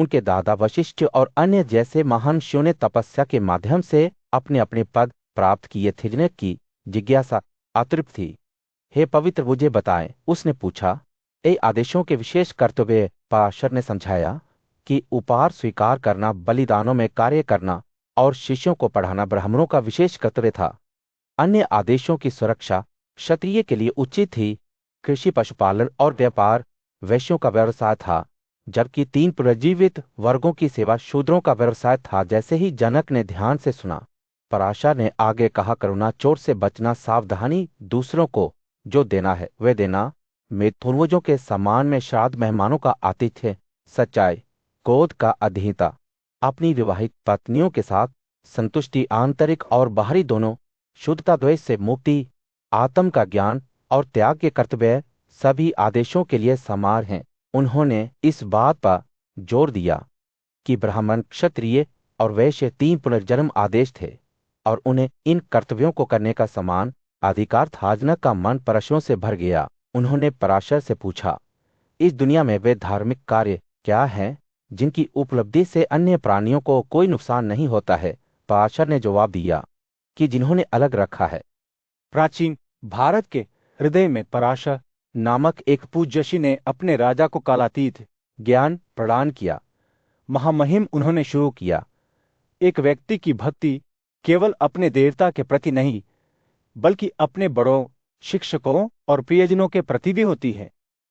उनके दादा वशिष्ठ और अन्य जैसे महान ऋषियों ने तपस्या के माध्यम से अपने अपने पद प्राप्त किए थे की जिज्ञासा अतृप्त थी। हे पवित्र, मुझे बताएं, उसने पूछा। ए आदेशों के विशेष कर्तव्य पराशर ने समझाया कि उपहार स्वीकार करना, बलिदानों में कार्य करना और शिष्यों को पढ़ाना ब्राह्मणों का विशेष कर्तव्य था। अन्य आदेशों की सुरक्षा क्षत्रिय के लिए उचित थी। कृषि, पशुपालन और व्यापार वैश्यों का व्यवसाय था, जबकि तीन पुनर्जीवित वर्गों की सेवा शूद्रों का व्यवसाय था। जैसे ही जनक ने ध्यान से सुना, पराशर ने आगे कहा, करुणा, चोट से बचना, सावधानी, दूसरों को जो देना है वे देना, पूर्वजों के सम्मान में श्राद्ध, मेहमानों का आतिथ्य, सच्चाई, क्रोध का अधीनता, अपनी विवाहित पत्नियों के साथ संतुष्टि, आंतरिक और बाहरी दोनों, शुद्धता, द्वेष से मुक्ति, आत्म का ज्ञान और त्याग के कर्तव्य सभी आदेशों के लिए समान हैं। उन्होंने इस बात पर जोर दिया कि ब्राह्मण, क्षत्रिय और वैश्य तीन पुनर्जन्म आदेश थे और उन्हें इन कर्तव्यों को करने का समान अधिकार था। जनक का मन प्रश्नों से भर गया। उन्होंने पराशर से पूछा, इस दुनिया में वे धार्मिक कार्य क्या हैं जिनकी उपलब्धि से अन्य प्राणियों को कोई नुकसान नहीं होता है? पराशर ने जवाब दिया कि जिन्होंने अलग रखा है। प्राचीन भारत के हृदय में पराशर नामक एक पूज्यषी ने अपने राजा को कालातीत ज्ञान प्रदान किया। महामहिम उन्होंने शुरू किया। एक व्यक्ति की भक्ति केवल अपने देवता के प्रति नहीं, बल्कि अपने बड़ों, शिक्षकों और प्रियजनों के प्रति भी होती है।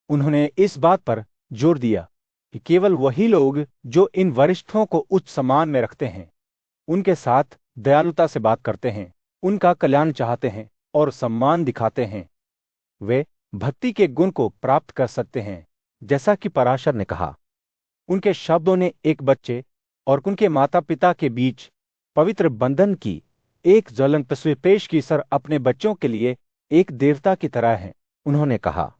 उन्होंने इस बात पर जोर दिया कि केवल वही लोग जो इन वरिष्ठों को उच्च सम्मान में रखते हैं, उनके साथ दयालुता से बात करते हैं, उनका कल्याण चाहते हैं और सम्मान दिखाते हैं, वे भक्ति के गुण को प्राप्त कर सकते हैं। जैसा कि पराशर ने कहा, उनके शब्दों ने एक बच्चे और उनके माता पिता के बीच पवित्र बंधन की एक ज्वलन तस्वीर पेश की। सर अपने बच्चों के लिए एक देवता की तरह है। उन्होंने कहा,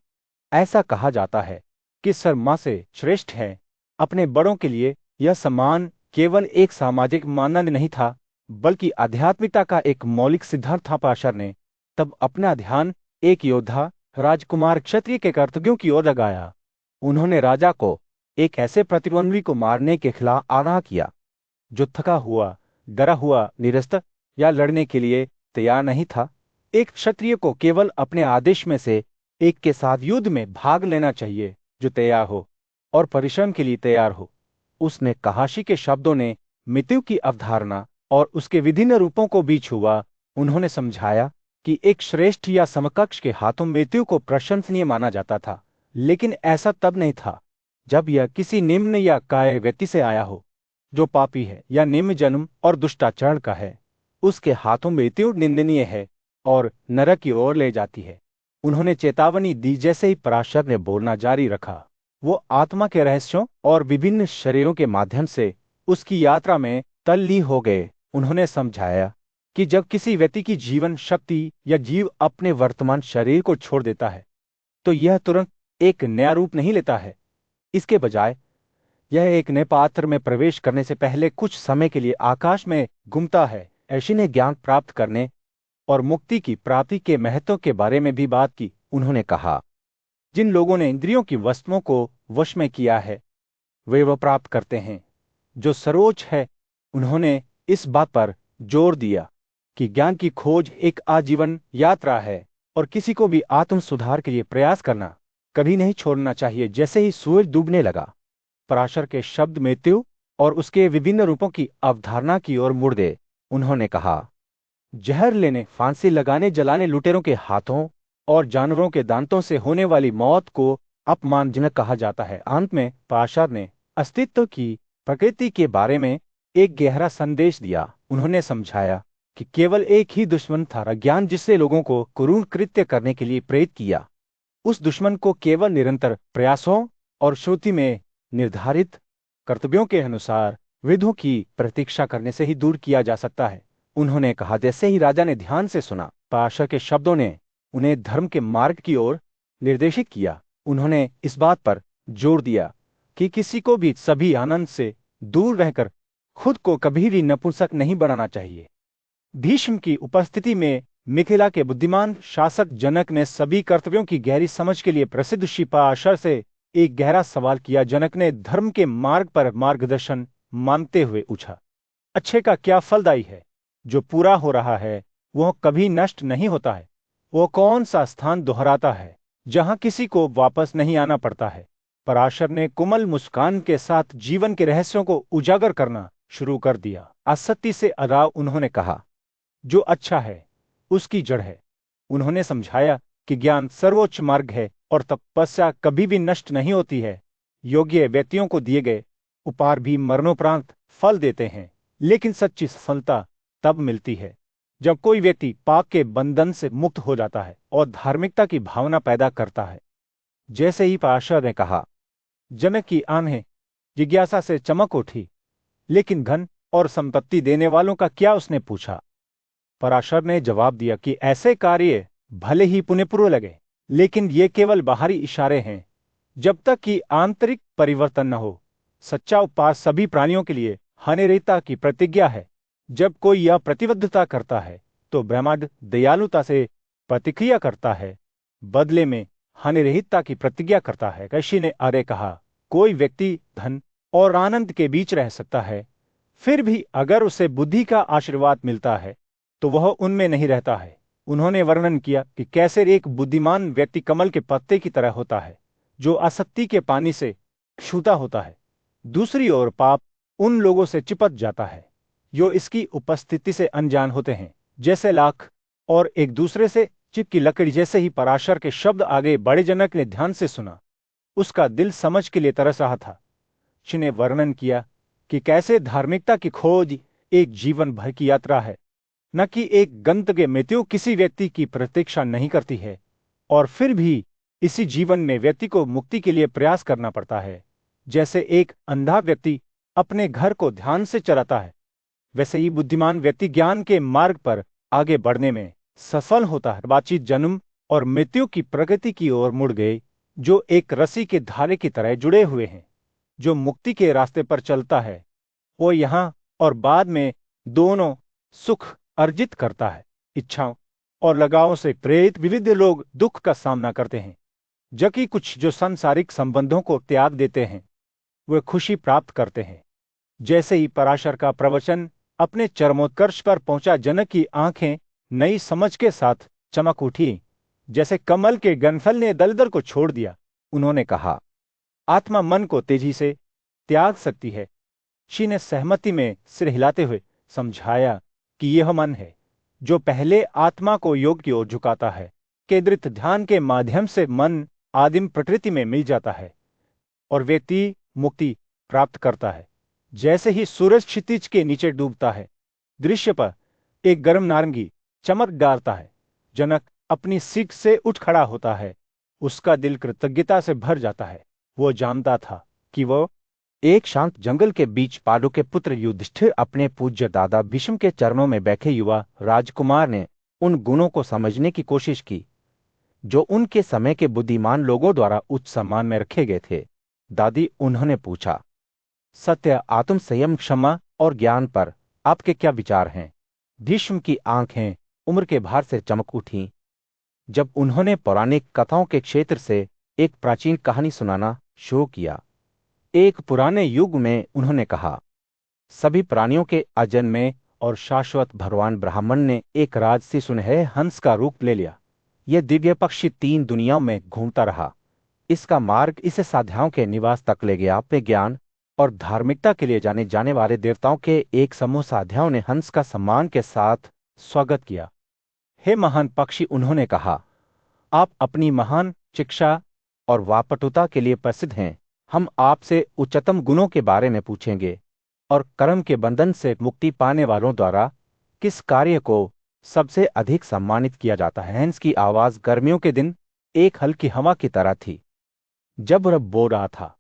ऐसा कहा जाता है कि सर माँ से श्रेष्ठ है। अपने बड़ों के लिए यह सम्मान केवल एक सामाजिक मानदंड नहीं था, बल्कि आध्यात्मिकता का एक मौलिक सिद्धांत था। पराशर ने तब अपना ध्यान एक योद्धा, राजकुमार, क्षत्रिय के कर्तव्यों की ओर लगाया। उन्होंने राजा को एक ऐसे प्रतिद्वंद्वी को मारने के खिलाफ आगाह किया जो थका हुआ, डरा हुआ, निरस्त या लड़ने के लिए तैयार नहीं था। एक क्षत्रिय को केवल अपने आदेश में से एक के साथ युद्ध में भाग लेना चाहिए जो तैयार हो और परिश्रम के लिए तैयार हो। उसने कहाशी के शब्दों ने मृत्यु की अवधारणा और उसके विभिन्न रूपों को भी छुआ। उन्होंने समझाया कि एक श्रेष्ठ या समकक्ष के हाथों मृत्यु को प्रशंसनीय माना जाता था, लेकिन ऐसा तब नहीं था जब यह किसी निम्न या कायर व्यक्ति से आया हो, जो पापी है या निम्न जन्म और दुष्टाचरण का है। उसके हाथों मृत्यु निंदनीय है और नरक की ओर ले जाती है। उन्होंने चेतावनी दी। जैसे ही पराशर ने बोलना जारी रखा, वो आत्मा के रहस्यों और विभिन्न शरीरों के माध्यम से उसकी यात्रा में तल्लीन हो गए। उन्होंने समझाया कि जब किसी व्यक्ति की जीवन शक्ति या जीव अपने वर्तमान शरीर को छोड़ देता है, तो यह तुरंत एक नया रूप नहीं लेता है। इसके बजाय यह एक नए पात्र में प्रवेश करने से पहले कुछ समय के लिए आकाश में घूमता है। ऋषि ने ज्ञान प्राप्त करने और मुक्ति की प्राप्ति के महत्व के बारे में भी बात की। उन्होंने कहा, जिन लोगों ने इंद्रियों की वस्तुओं को वश में किया है, वे वह प्राप्त करते हैं जो सर्वोच्च है। उन्होंने इस बात पर जोर दिया कि ज्ञान की खोज एक आजीवन यात्रा है और किसी को भी आत्म सुधार के लिए प्रयास करना कभी नहीं छोड़ना चाहिए। जैसे ही सूरज डूबने लगा, पराशर के शब्द मृत्यु और उसके विभिन्न रूपों की अवधारणा की ओर मुड़ गए। उन्होंने कहा, जहर लेने, फांसी लगाने, जलाने, लुटेरों के हाथों और जानवरों के दांतों से होने वाली मौत को अपमानजनक कहा जाता है। अंत में पराशर ने अस्तित्व की प्रकृति के बारे में एक गहरा संदेश दिया। उन्होंने समझाया कि केवल एक ही दुश्मन था, अज्ञान, जिससे लोगों को क्रूर कृत्य करने के लिए प्रेरित किया। उस दुश्मन को केवल निरंतर प्रयासों और श्रुति में निर्धारित कर्तव्यों के अनुसार विधियों की प्रतीक्षा करने से ही दूर किया जा सकता है। उन्होंने कहा, जैसे ही राजा ने ध्यान से सुना, पराशर के शब्दों ने उन्हें धर्म के मार्ग की ओर निर्देशित किया। उन्होंने इस बात पर जोर दिया कि किसी को भी सभी आनंद से दूर रहकर खुद को कभी भी नपुंसक नहीं बनाना चाहिए। भीष्म की उपस्थिति में मिथिला के बुद्धिमान शासक जनक ने सभी कर्तव्यों की गहरी समझ के लिए प्रसिद्ध ऋषि पराशर से एक गहरा सवाल किया। जनक ने धर्म के मार्ग पर मार्गदर्शन मांगते हुए पूछा, अच्छे का क्या फलदायी है? जो पूरा हो रहा है वह कभी नष्ट नहीं होता है। वो कौन सा स्थान दोहराता है जहां किसी को वापस नहीं आना पड़ता है? पराशर ने कोमल मुस्कान के साथ जीवन के रहस्यों को उजागर करना शुरू कर दिया। आसक्ति से अलाव उन्होंने कहा, जो अच्छा है उसकी जड़ है। उन्होंने समझाया कि ज्ञान सर्वोच्च मार्ग है और तपस्या कभी भी नष्ट नहीं होती है। योग्य व्यक्तियों को दिए गए उपहार भी मरणोपरांत फल देते हैं, लेकिन सच्ची सफलता तब मिलती है जब कोई व्यक्ति पाप के बंधन से मुक्त हो जाता है और धार्मिकता की भावना पैदा करता है। जैसे ही पराशर ने कहा, जनक की आंखें जिज्ञासा से चमक उठी। लेकिन धन और संपत्ति देने वालों का क्या? उसने पूछा। पराशर ने जवाब दिया कि ऐसे कार्य भले ही पुण्यपूर्व लगे, लेकिन ये केवल बाहरी इशारे हैं जब तक कि आंतरिक परिवर्तन न हो। सच्चा उपवास सभी प्राणियों के लिए हानिरहितता की प्रतिज्ञा है। जब कोई यह प्रतिबद्धता करता है तो ब्रह्मांड दयालुता से प्रतिक्रिया करता है, बदले में हानिरहितता की प्रतिज्ञा करता है। ऋषि ने आगे कहा, कोई व्यक्ति धन और आनंद के बीच रह सकता है, फिर भी अगर उसे बुद्धि का आशीर्वाद मिलता है तो वह उनमें नहीं रहता है। उन्होंने वर्णन किया कि कैसे एक बुद्धिमान व्यक्ति कमल के पत्ते की तरह होता है जो आसक्ति के पानी से छूता होता है। दूसरी ओर पाप उन लोगों से चिपक जाता है जो इसकी उपस्थिति से अनजान होते हैं, जैसे लाख और एक दूसरे से चिपकी लकड़ी। जैसे ही पराशर के शब्द आगे बढ़े, जनक ने ध्यान से सुना। उसका दिल समझ के लिए तरस रहा था। उसने वर्णन किया कि कैसे धार्मिकता की खोज एक जीवन भर की यात्रा है, न कि एक गंतव्य। मृत्यु किसी व्यक्ति की प्रतीक्षा नहीं करती है, और फिर भी इसी जीवन में व्यक्ति को मुक्ति के लिए प्रयास करना पड़ता है। जैसे एक अंधा व्यक्ति अपने घर को ध्यान से चलाता है, वैसे ही बुद्धिमान व्यक्ति ज्ञान के मार्ग पर आगे बढ़ने में सफल होता है। बातचीत जन्म और मृत्यु की प्रगति की ओर मुड़ गई, जो एक रस्सी के धागे की तरह जुड़े हुए हैं। जो मुक्ति के रास्ते पर चलता है वो यहाँ और बाद में दोनों सुख अर्जित करता है। इच्छाओं और लगावों से प्रेरित विविध लोग दुख का सामना करते हैं, जबकि कुछ जो सांसारिक संबंधों को त्याग देते हैं वे खुशी प्राप्त करते हैं। जैसे ही पराशर का प्रवचन अपने चरमोत्कर्ष पर पहुंचा, जनक की आंखें नई समझ के साथ चमक उठी, जैसे कमल के गनफल ने दलदल को छोड़ दिया। उन्होंने कहा, आत्मा मन को तेजी से त्याग सकती है। ऋषि ने सहमति में सिर हिलाते हुए समझाया कि यह मन है जो पहले आत्मा को योग की ओर झुकाता है। केंद्रित ध्यान के माध्यम से मन आदिम प्रकृति में मिल जाता है और व्यक्ति मुक्ति प्राप्त करता है। जैसे ही सूरज क्षितिज के नीचे डूबता है, दृश्य पर एक गर्म नारंगी चमक डालता है। जनक अपनी सीट से उठ खड़ा होता है। उसका दिल कृतज्ञता से भर जाता है। वो जानता था कि वो एक शांत जंगल के बीच पांडु के पुत्र युधिष्ठिर अपने पूज्य दादा भीष्म के चरणों में बैठे युवा राजकुमार ने उन गुणों को समझने की कोशिश की जो उनके समय के बुद्धिमान लोगों द्वारा उच्च सम्मान में रखे गए थे। दादी, उन्होंने पूछा, सत्य, आत्म संयम, क्षमा और ज्ञान पर आपके क्या विचार हैं? भीष्म की आंखें उम्र के भार से चमक उठीं जब उन्होंने पौराणिक कथाओं के क्षेत्र से एक प्राचीन कहानी सुनाना शुरू किया। एक पुराने युग में, उन्होंने कहा, सभी प्राणियों के अजन्मे और शाश्वत भगवान ब्राह्मण ने एक राजसी सुनहरे हंस का रूप ले लिया। यह दिव्य पक्षी 3 दुनियाओं में घूमता रहा। इसका मार्ग इसे साध्याओं के निवास तक ले गया। अपने ज्ञान और धार्मिकता के लिए जाने जाने वाले देवताओं के एक समूह साध्याओं ने हंस का सम्मान के साथ स्वागत किया। हे महान पक्षी, उन्होंने कहा, आप अपनी महान शिक्षा और वापटुता के लिए प्रसिद्ध हैं। हम आपसे उच्चतम गुणों के बारे में पूछेंगे और कर्म के बंधन से मुक्ति पाने वालों द्वारा किस कार्य को सबसे अधिक सम्मानित किया जाता है। हंस की आवाज गर्मियों के दिन एक हल्की हवा की तरह थी जब वह बोल रहा था,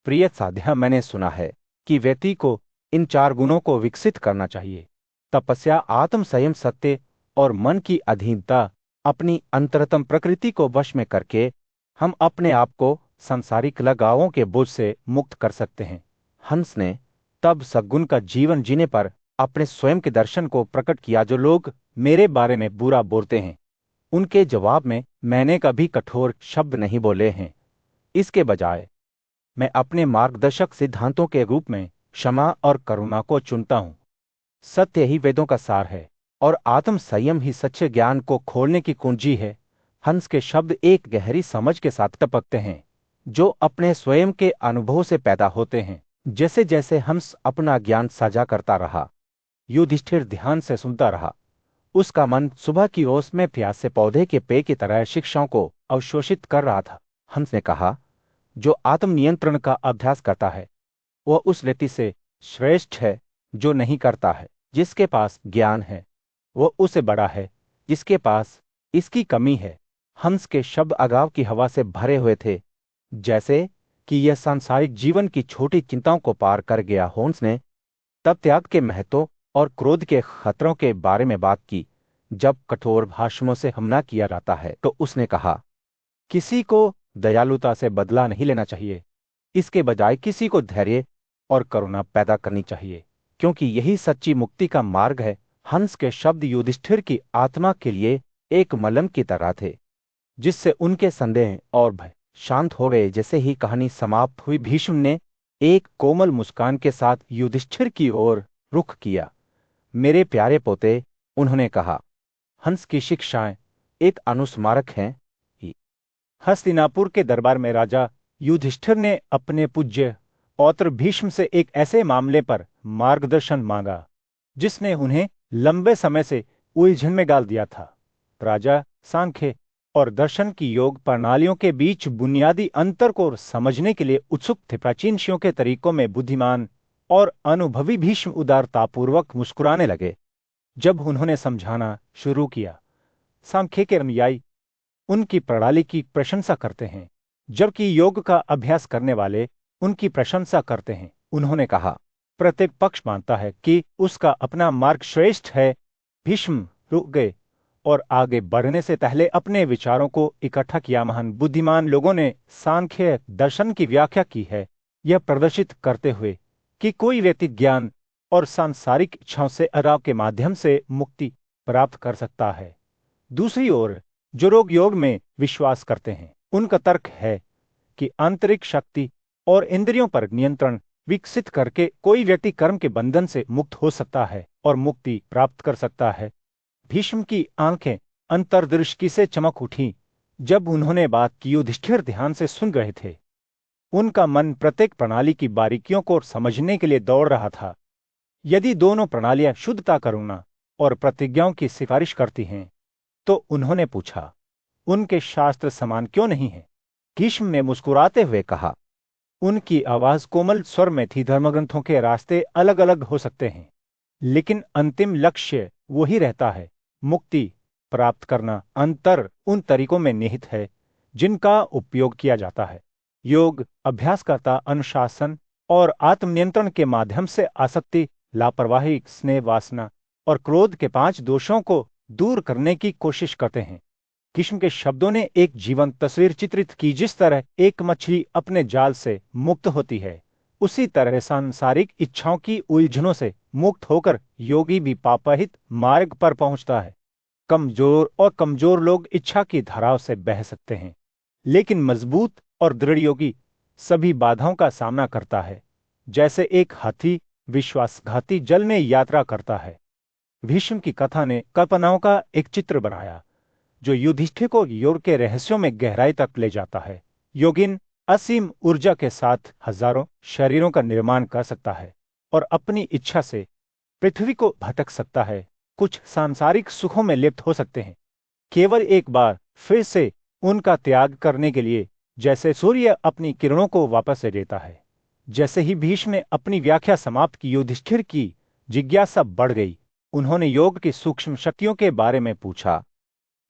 प्रिय साध्या, मैंने सुना है कि व्यक्ति को इन 4 गुणों को विकसित करना चाहिए: तपस्या, आत्म संयम, सत्य और मन की अधीनता। अपनी अंतरतम प्रकृति को वश में करके हम अपने आप को सांसारिक लगावों के बोझ से मुक्त कर सकते हैं। हंस ने तब सद्गुण का जीवन जीने पर अपने स्वयं के दर्शन को प्रकट किया। जो लोग मेरे बारे में बुरा बोलते हैं, उनके जवाब में मैंने कभी कठोर शब्द नहीं बोले हैं। इसके बजाय मैं अपने मार्गदर्शक सिद्धांतों के रूप में क्षमा और करुणा को चुनता हूं। सत्य ही वेदों का सार है और आत्म संयम ही सच्चे ज्ञान को खोलने की कुंजी है। हंस के शब्द एक गहरी समझ के साथ टपकते हैं, जो अपने स्वयं के अनुभव से पैदा होते हैं। जैसे जैसे हंस अपना ज्ञान साझा करता रहा, युधिष्ठिर ध्यान से सुनता रहा। उसका मन सुबह की ओस में प्यासे पौधे के पेय की तरह शिक्षाओं को अवशोषित कर रहा था। हंस ने कहा, जो आत्म नियंत्रण का अभ्यास करता है वह उस व्यक्ति से श्रेष्ठ है जो नहीं करता है। जिसके पास ज्ञान है वह उससे बड़ा है जिसके पास इसकी कमी है। हंस के शब्द अगाव की हवा से भरे हुए थे, जैसे कि यह सांसारिक जीवन की छोटी चिंताओं को पार कर गया। होम्स ने तब त्याग के महत्व और क्रोध के खतरों के बारे में बात की। जब कठोर भाषणों से हमला किया जाता है तो उसने कहा, किसी को दयालुता से बदला नहीं लेना चाहिए, इसके बजाय किसी को धैर्य और करुणा पैदा करनी चाहिए, क्योंकि यही सच्ची मुक्ति का मार्ग है। हंस के शब्द युधिष्ठिर की आत्मा के लिए एक मलम की तरह थे, जिससे उनके संदेह और भय शांत हो गए। जैसे ही कहानी समाप्त हुई, भीष्म ने एक कोमल मुस्कान के साथ युधिष्ठिर की ओर रुख किया। मेरे प्यारे पोते, उन्होंने कहा, हंस की शिक्षाएं एक अनुस्मारक हैं। हस्तिनापुर के दरबार में राजा युधिष्ठिर ने अपने पूज्य पौत्र भीष्म से एक ऐसे मामले पर मार्गदर्शन मांगा जिसने उन्हें लंबे समय से उलझन में डाल दिया था। राजा सांख्य और दर्शन की योग प्रणालियों के बीच बुनियादी अंतर को समझने के लिए उत्सुक थे। प्राचीन ऋषियों के तरीकों में बुद्धिमान और अनुभवी भीष्म उदारतापूर्वक मुस्कुराने लगे जब उन्होंने समझाना शुरू किया। सांख्य के अनुयायी उनकी प्रणाली की प्रशंसा करते हैं, जबकि योग का अभ्यास करने वाले उनकी प्रशंसा करते हैं। उन्होंने कहा, प्रत्येक पक्ष मानता है कि उसका अपना मार्ग श्रेष्ठ है। भीष्म रुक गए और आगे बढ़ने से पहले अपने विचारों को इकट्ठा किया। महान बुद्धिमान लोगों ने सांख्य दर्शन की व्याख्या की है, यह प्रदर्शित करते हुए कि कोई व्यक्ति ज्ञान और सांसारिक इच्छाओं से अराव के माध्यम से मुक्ति प्राप्त कर सकता है। दूसरी ओर जो लोग योग में विश्वास करते हैं, उनका तर्क है कि आंतरिक शक्ति और इंद्रियों पर नियंत्रण विकसित करके कोई व्यक्ति कर्म के बंधन से मुक्त हो सकता है और मुक्ति प्राप्त कर सकता है। भीष्म की आंखें अंतर्दृष्टि से चमक उठी जब उन्होंने बात की। युधिष्ठिर ध्यान से सुन रहे थे। उनका मन प्रत्येक प्रणाली की बारीकियों को समझने के लिए दौड़ रहा था। यदि दोनों प्रणालियां शुद्धता, करुणा और प्रतिज्ञाओं की सिफारिश करती हैं, तो उन्होंने पूछा, उनके शास्त्र समान क्यों नहीं है? भीष्म ने मुस्कुराते हुए कहा। उनकी आवाज कोमल स्वर में थी। धर्मग्रंथों के रास्ते अलग अलग हो सकते हैं, लेकिन अंतिम लक्ष्य वही रहता है, मुक्ति प्राप्त करना। अंतर उन तरीकों में निहित है जिनका उपयोग किया जाता है। योग अभ्यासकर्ता अनुशासन और आत्मनियंत्रण के माध्यम से आसक्ति, लापरवाही, स्नेह, वासना और क्रोध के 5 दोषों को दूर करने की कोशिश करते हैं। भीष्म के शब्दों ने एक जीवंत तस्वीर चित्रित की। जिस तरह एक मछली अपने जाल से मुक्त होती है, उसी तरह सांसारिक इच्छाओं की उलझनों से मुक्त होकर योगी भी पापरहित मार्ग पर पहुंचता है। कमजोर लोग इच्छा की धाराओं से बह सकते हैं, लेकिन मजबूत और दृढ़ योगी सभी बाधाओं का सामना करता है, जैसे एक हाथी विश्वासघाती जल में यात्रा करता है। भीष्म की कथा ने कल्पनाओं का एक चित्र बनाया जो युधिष्ठिर को योग के रहस्यों में गहराई तक ले जाता है। योगिन असीम ऊर्जा के साथ हजारों शरीरों का निर्माण कर सकता है और अपनी इच्छा से पृथ्वी को भटक सकता है। कुछ सांसारिक सुखों में लिप्त हो सकते हैं, केवल एक बार फिर से उनका त्याग करने के लिए, जैसे सूर्य अपनी किरणों को वापस ले लेता है। जैसे ही भीष्म ने अपनी व्याख्या समाप्त की, युधिष्ठिर की जिज्ञासा बढ़ गई। उन्होंने योग की सूक्ष्म शक्तियों के बारे में पूछा,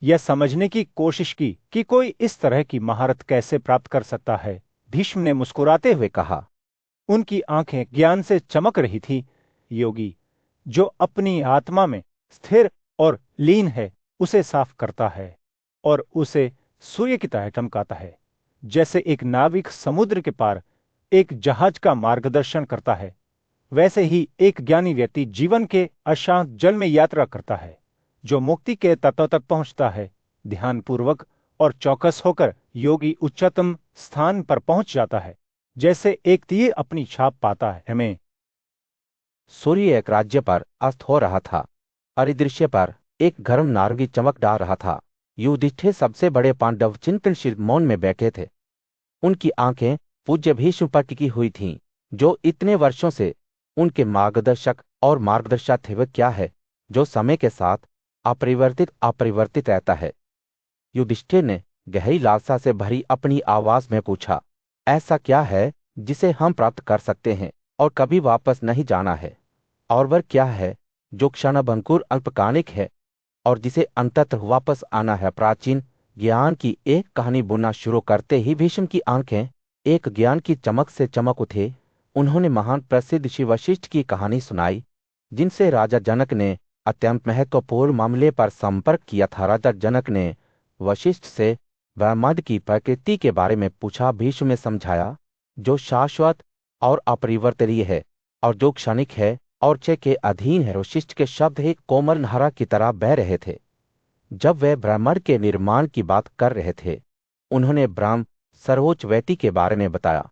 यह समझने की कोशिश की कि कोई इस तरह की महारत कैसे प्राप्त कर सकता है। भीष्म ने मुस्कुराते हुए कहा। उनकी आंखें ज्ञान से चमक रही थी। योगी जो अपनी आत्मा में स्थिर और लीन है, उसे साफ करता है और उसे सूर्य की तरह चमकाता है। जैसे एक नाविक समुद्र के पार एक जहाज का मार्गदर्शन करता है, वैसे ही एक ज्ञानी व्यक्ति जीवन के अशांत जल में यात्रा करता है, जो मुक्ति के तत्व तक पहुंचता है। ध्यानपूर्वक और चौकस होकर योगी उच्चतम स्थान पर पहुंच जाता है, जैसे एक तीर अपनी छाप पाता है। हमें सूर्य एक राज्य पर अस्त हो रहा था। परिदृश्य पर एक गर्म नारंगी चमक डाल रहा था। युधिष्ठिर सबसे बड़े पांडव चिंतनशील मौन में बैठे थे। उनकी आंखें पूज्य भीष्म पर टिकी हुई थीं, जो इतने वर्षों से उनके मार्गदर्शक और मार्गदर्शक थे। वह क्या है जो समय के साथ अपरिवर्तित अपरिवर्तित रहता है? युधिष्ठिर ने गहरी लालसा से भरी अपनी आवाज में पूछा, ऐसा क्या है जिसे हम प्राप्त कर सकते हैं और कभी वापस नहीं जाना है? और वह क्या है जो क्षणभंगुर अल्पकालिक है और जिसे अंततः वापस आना है? प्राचीन ज्ञान की एक कहानी बुनना शुरू करते ही भीष्म की आंखें एक ज्ञान की चमक से चमक उठे। उन्होंने महान प्रसिद्ध शिव वशिष्ठ की कहानी सुनाई, जिनसे राजा जनक ने अत्यंत महत्वपूर्ण मामले पर संपर्क किया था। राजा जनक ने वशिष्ठ से ब्रह्मांड की प्रकृति के बारे में पूछा। भीष्म ने समझाया, जो शाश्वत और अपरिवर्तनीय है और जो क्षणिक है और क्षय के अधीन है। वशिष्ठ के शब्द एक कोमल धारा की तरह बह रहे थे। जब वे ब्रह्मांड के निर्माण की बात कर रहे थे, उन्होंने ब्रह्म सर्वोच्च व्यक्ति के बारे में बताया,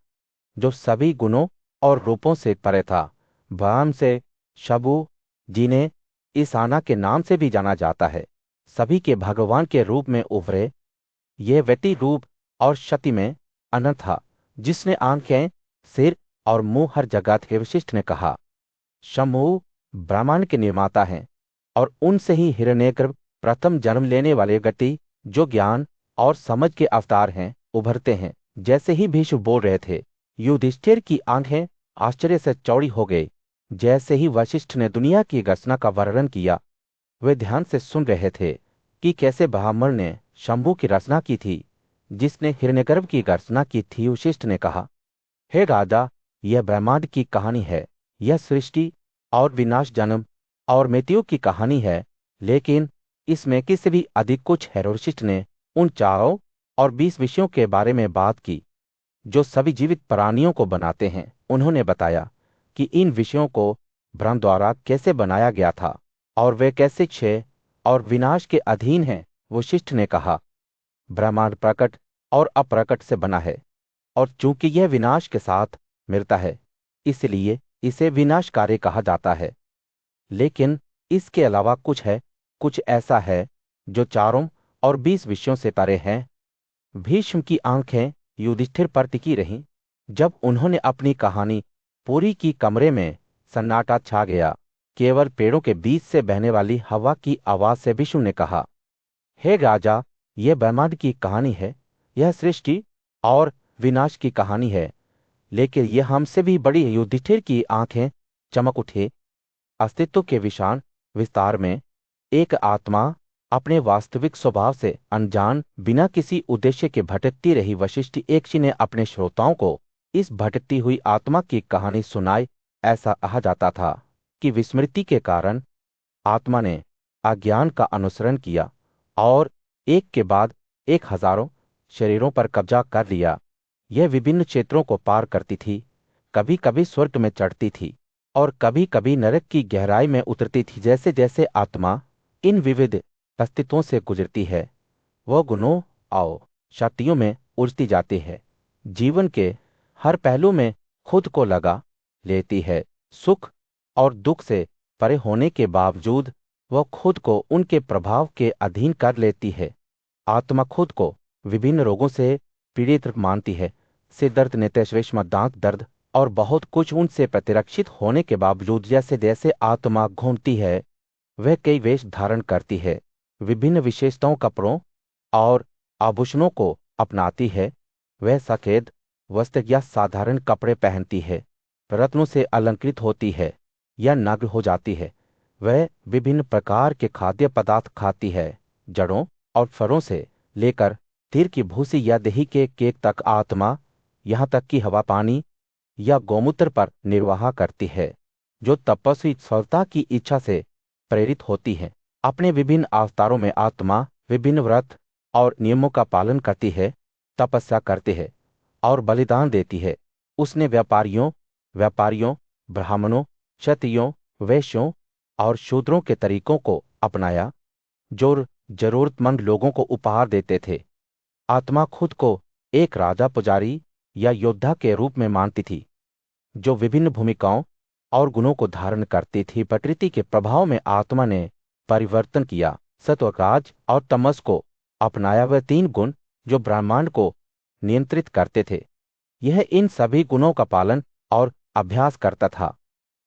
जो सभी गुणों और रूपों से परे था। ब्रह्म से शबु, जिन्हें ईशाना के नाम से भी जाना जाता है, सभी के भगवान के रूप में उभरे। यह व्यक्ति रूप और शक्ति में अनंत था, जिसने आंखें, सिर और मुंह हर जगह थे। वशिष्ठ ने कहा, शंभु ब्रह्मांड के निर्माता हैं और उनसे ही हिरण्यगर्भ प्रथम जन्म लेने वाले व्यक्ति, जो ज्ञान और समझ के अवतार हैं, उभरते हैं। जैसे ही भीष्म बोल रहे थे, युधिष्ठिर की आंखें आश्चर्य से चौड़ी हो गई। जैसे ही वशिष्ठ ने दुनिया की रचना का वर्णन किया, वे ध्यान से सुन रहे थे कि कैसे ब्राह्मण ने शंभु की रचना की थी, जिसने हिरण्यगर्भ की रचना की थी। वशिष्ठ ने कहा, हे राजा, यह ब्रह्मांड की कहानी है। यह सृष्टि और विनाश, जन्म और मृत्यु की कहानी है, लेकिन इसमें किसी भी अधिक कुछ है। वशिष्ठ ने उन चारों और 20 विषयों के बारे में बात की जो सभी जीवित प्राणियों को बनाते हैं। उन्होंने बताया कि इन विषयों को ब्रह्म द्वारा कैसे बनाया गया था और वे कैसे क्षय और विनाश के अधीन हैं। वशिष्ठ ने कहा, ब्रह्मांड प्रकट और अप्रकट से बना है, और चूंकि यह विनाश के साथ मिलता है, इसलिए इसे विनाशकारी कहा जाता है। लेकिन इसके अलावा कुछ है, कुछ ऐसा है जो चारों और 20 विषयों से परे है। भीष्म की आंखें युधिष्ठिर पर टिकी रहीं। जब उन्होंने अपनी कहानी पूरी की, कमरे में सन्नाटा छा गया। केवल पेड़ों के बीच से बहने वाली हवा की आवाज से भीष्म ने कहा, हे राजा, यह ब्रह्मांड की कहानी है। यह सृष्टि और विनाश की कहानी है, लेकिन यह हमसे भी बड़ी है। युधिष्ठिर की आंखें चमक उठे। अस्तित्व के विशाल विस्तार में एक आत्मा अपने वास्तविक स्वभाव से अनजान, बिना किसी उद्देश्य के भटकती रही। वशिष्ठ एक ने अपने श्रोताओं को इस भटकती हुई आत्मा की कहानी सुनाई। ऐसा कहा जाता था कि विस्मृति के कारण आत्मा ने अज्ञान का अनुसरण किया और एक के बाद एक हजारों शरीरों पर कब्जा कर लिया। यह विभिन्न क्षेत्रों को पार करती थी। कभी कभी स्वर्ग में चढ़ती थी और कभी कभी नरक की गहराई में उतरती थी। जैसे जैसे आत्मा इन विविध अस्तित्वों से गुजरती है, वह गुणों और शक्तियों में उलझती जाती है। जीवन के हर पहलू में खुद को लगा लेती है। सुख और दुख से परे होने के बावजूद वह खुद को उनके प्रभाव के अधीन कर लेती है। आत्मा खुद को विभिन्न रोगों से पीड़ित मानती है। सिर दर्द, नेत्रश्लेष्मा, दांत दर्द और बहुत कुछ। उनसे प्रतिरक्षित होने के बावजूद जैसे जैसे आत्मा घूमती है, वह कई वेश धारण करती है, विभिन्न विशेषताओं, कपड़ों और आभूषणों को अपनाती है। वह सफेद वस्त्र या साधारण कपड़े पहनती है, रत्नों से अलंकृत होती है या नग्न हो जाती है। वह विभिन्न प्रकार के खाद्य पदार्थ खाती है, जड़ों और फलों से लेकर तीर की भूसी या दही के केक तक। आत्मा यहाँ तक कि हवा, पानी या गोमूत्र पर निर्वाह करती है। जो तपस्वी सफलता की इच्छा से प्रेरित होती है, अपने विभिन्न अवतारों में आत्मा विभिन्न व्रत और नियमों का पालन करती है, तपस्या करती है और बलिदान देती है। उसने व्यापारियों, ब्राह्मणों, क्षत्रियों, वैश्यों और शूद्रों के तरीकों को अपनाया, जो जरूरतमंद लोगों को उपहार देते थे। आत्मा खुद को एक राजा पुजारी या योद्धा के रूप में मानती थी, जो विभिन्न भूमिकाओं और गुणों को धारण करती थी। प्रकृति के प्रभाव में आत्मा ने परिवर्तन किया, सत्वराज और तमस को अपनाया। वह तीन गुण जो ब्रह्मांड को नियंत्रित करते थे, यह इन सभी गुणों का पालन और अभ्यास करता था।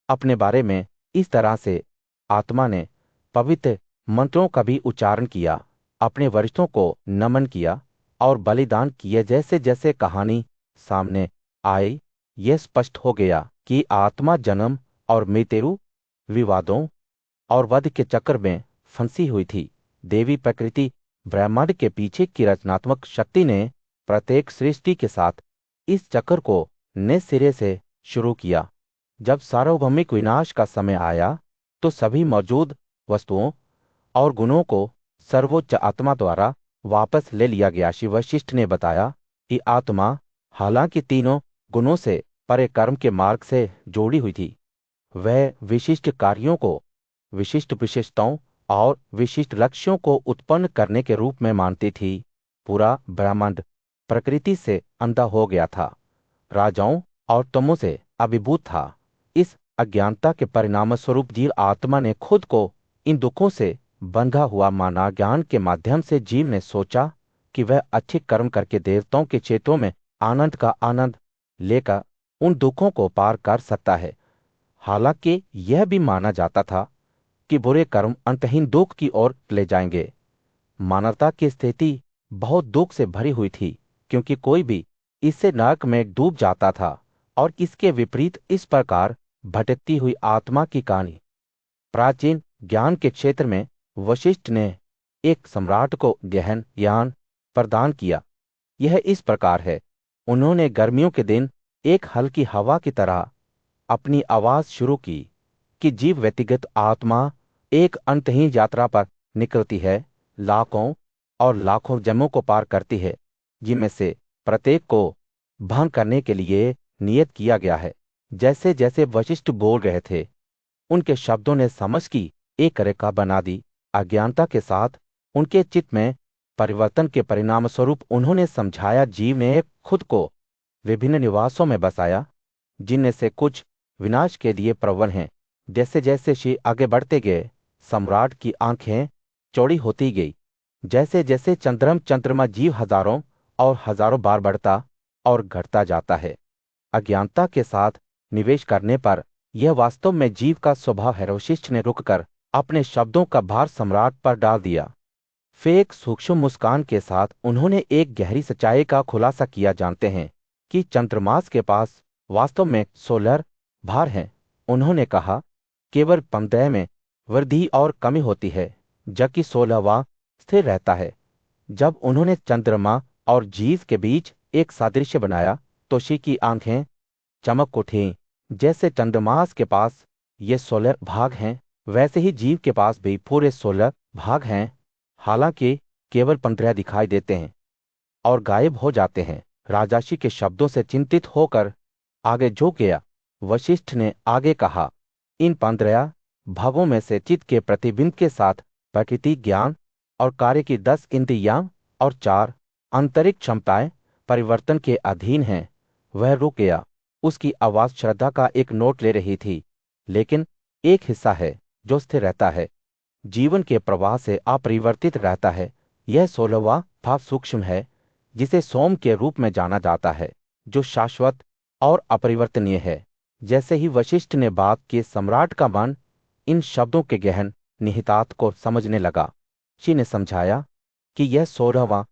अपने बारे में इस तरह से आत्मा ने पवित्र मंत्रों का भी उच्चारण किया, अपने वरिष्ठों को नमन किया और बलिदान किए। जैसे जैसे कहानी सामने आई, यह स्पष्ट हो गया कि आत्मा जन्म और मृत्यु, विवादों और वध के चक्र में फंसी हुई थी। देवी प्रकृति ब्रह्मांड के पीछे की रचनात्मक शक्ति ने प्रत्येक सृष्टि के साथ इस चक्र को नए सिरे से शुरू किया। जब सार्वभौमिक विनाश का समय आया तो सभी मौजूद वस्तुओं और गुणों को सर्वोच्च आत्मा द्वारा वापस ले लिया गया। श्री वशिष्ठ ने बताया कि आत्मा हालांकि तीनों गुणों से परे कर्म के मार्ग से जोड़ी हुई थी। वह विशिष्ट कार्यों को विशिष्ट विशेषताओं और विशिष्ट लक्ष्यों को उत्पन्न करने के रूप में मानती थी। पूरा ब्रह्मांड प्रकृति से अंधा हो गया था, राजाओं और तमों से अभिभूत था। इस अज्ञानता के परिणामस्वरूप जीव आत्मा ने खुद को इन दुखों से बंधा हुआ माना। ज्ञान के माध्यम से जीव ने सोचा कि वह अच्छे कर्म करके देवताओं के क्षेत्रों में आनंद का आनंद लेकर उन दुखों को पार कर सकता है। हालांकि यह भी माना जाता था कि बुरे कर्म अंतहीन दुख की ओर ले जाएंगे। मानवता की स्थिति बहुत दुख से भरी हुई थी, क्योंकि कोई भी इससे नरक में डूब जाता था। और इसके विपरीत इस प्रकार भटकती हुई आत्मा की कहानी प्राचीन ज्ञान के क्षेत्र में वशिष्ठ ने एक सम्राट को गहन ज्ञान प्रदान किया। यह इस प्रकार है। उन्होंने गर्मियों के दिन एक हल्की हवा की तरह अपनी आवाज शुरू की कि जीव व्यक्तिगत आत्मा एक अंतहीन यात्रा पर निकलती है, लाखों और लाखों जन्मों को पार करती है, जिनमें से प्रत्येक को भंग करने के लिए नियत किया गया है। जैसे जैसे वशिष्ठ बोल रहे थे, उनके शब्दों ने समझ की एक रेखा बना दी। अज्ञानता के साथ उनके चित्त में परिवर्तन के परिणाम स्वरूप उन्होंने समझाया। जीव ने खुद को विभिन्न निवासों में बसाया, जिनमें से कुछ विनाश के लिए प्रबल हैं। जैसे जैसे श्री आगे बढ़ते गए, सम्राट की आंखें चौड़ी होती गई। जैसे जैसे चंद्रमा जीव हजारों और हजारों बार बढ़ता और घटता जाता है। अज्ञानता के साथ निवेश करने पर यह वास्तव में जीव का स्वभाव है। वशिष्ठ ने रुककर अपने शब्दों का भार सम्राट पर डाल दिया। फिर एक सूक्ष्म मुस्कान के साथ उन्होंने एक गहरी सच्चाई का खुलासा किया। जानते हैं कि चंद्रमास के पास वास्तव में 16 भार हैं। उन्होंने कहा, केवल 15 में वृद्धि और कमी होती है, जबकि 16वां स्थिर रहता है। जब उन्होंने चंद्रमा और जीव के बीच एक सादृश्य बनाया तो शी की आंखें चमक उठीं। जैसे चंद्रमास के पास ये 16 भाग हैं, वैसे ही जीव के पास भी पूरे 16 भाग हैं। हालांकि केवल 15 दिखाई देते हैं और गायब हो जाते हैं। राजाशी के शब्दों से चिंतित होकर आगे झुक गया। वशिष्ठ ने आगे कहा, इन 15 भावों में से चित्त के प्रतिबिंब के साथ प्रकृति, ज्ञान और कार्य की 10 इंद्रियां और 4 आंतरिक क्षमताएं परिवर्तन के अधीन हैं। वह रुक गया। उसकी आवाज श्रद्धा का एक नोट ले रही थी। लेकिन एक हिस्सा है जो स्थिर रहता है, जीवन के प्रवाह से अपरिवर्तित रहता है। यह 16वां भाव सूक्ष्म है, जिसे सोम के रूप में जाना जाता है, जो शाश्वत और अपरिवर्तनीय है। जैसे ही वशिष्ठ ने बात की, सम्राट का मन इन शब्दों के गहन निहितार्थ को समझने लगा। शी ने समझाया कि यह 16वां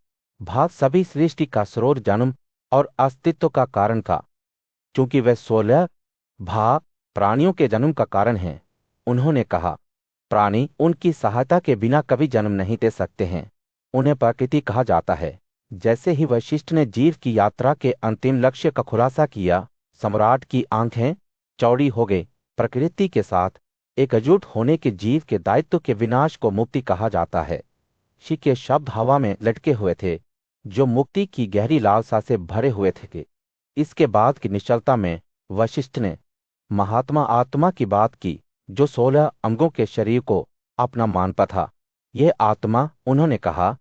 भाव सभी सृष्टि का स्रोत, जन्म और अस्तित्व का कारण था। क्योंकि वह 16 भाव प्राणियों के जन्म का कारण हैं। उन्होंने कहा, प्राणी उनकी सहायता के बिना कभी जन्म नहीं दे सकते हैं। उन्हें प्रकृति कहा जाता है। जैसे ही वशिष्ठ ने जीव की यात्रा के अंतिम लक्ष्य का खुलासा किया, सम्राट की आंखें चौड़ी हो गई। प्रकृति के साथ एकजुट होने के जीव के दायित्व के विनाश को मुक्ति कहा जाता है। शी के शब्द हवा में लटके हुए थे, जो मुक्ति की गहरी लालसा से भरे हुए थे। इसके बाद की निश्चलता में वशिष्ठ ने महात्मा आत्मा की बात की, जो 16 अंगों के शरीर को अपना मानता था। यह आत्मा, उन्होंने कहा,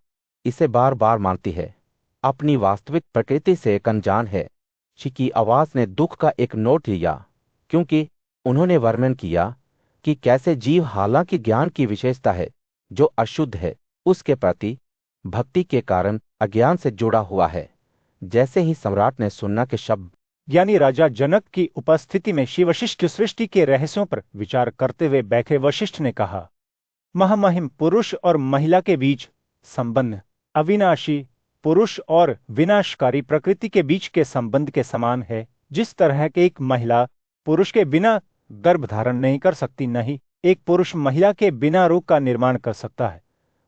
इसे बार बार मानती है। अपनी वास्तविक प्रकृति से एक अनजान है। शी की आवाज ने दुख का एक नोट लिया, क्योंकि उन्होंने वर्णन किया कि कैसे जीव हालांकि ज्ञान की विशेषता है जो अशुद्ध है, उसके प्रति भक्ति के कारण अज्ञान से जुड़ा हुआ है। जैसे ही सम्राट ने सुना के शब्द यानी राजा जनक की उपस्थिति में श्री वशिष्ठ सृष्टि के रहस्यों पर विचार करते हुए बैठे, वशिष्ठ ने कहा, महामहिम पुरुष और महिला के बीच संबंध अविनाशी पुरुष और विनाशकारी प्रकृति के बीच के संबंध के समान है। जिस तरह के एक महिला पुरुष के बिना गर्भ धारण नहीं कर सकती, नहीं एक पुरुष महिला के बिना रोग का निर्माण कर सकता है,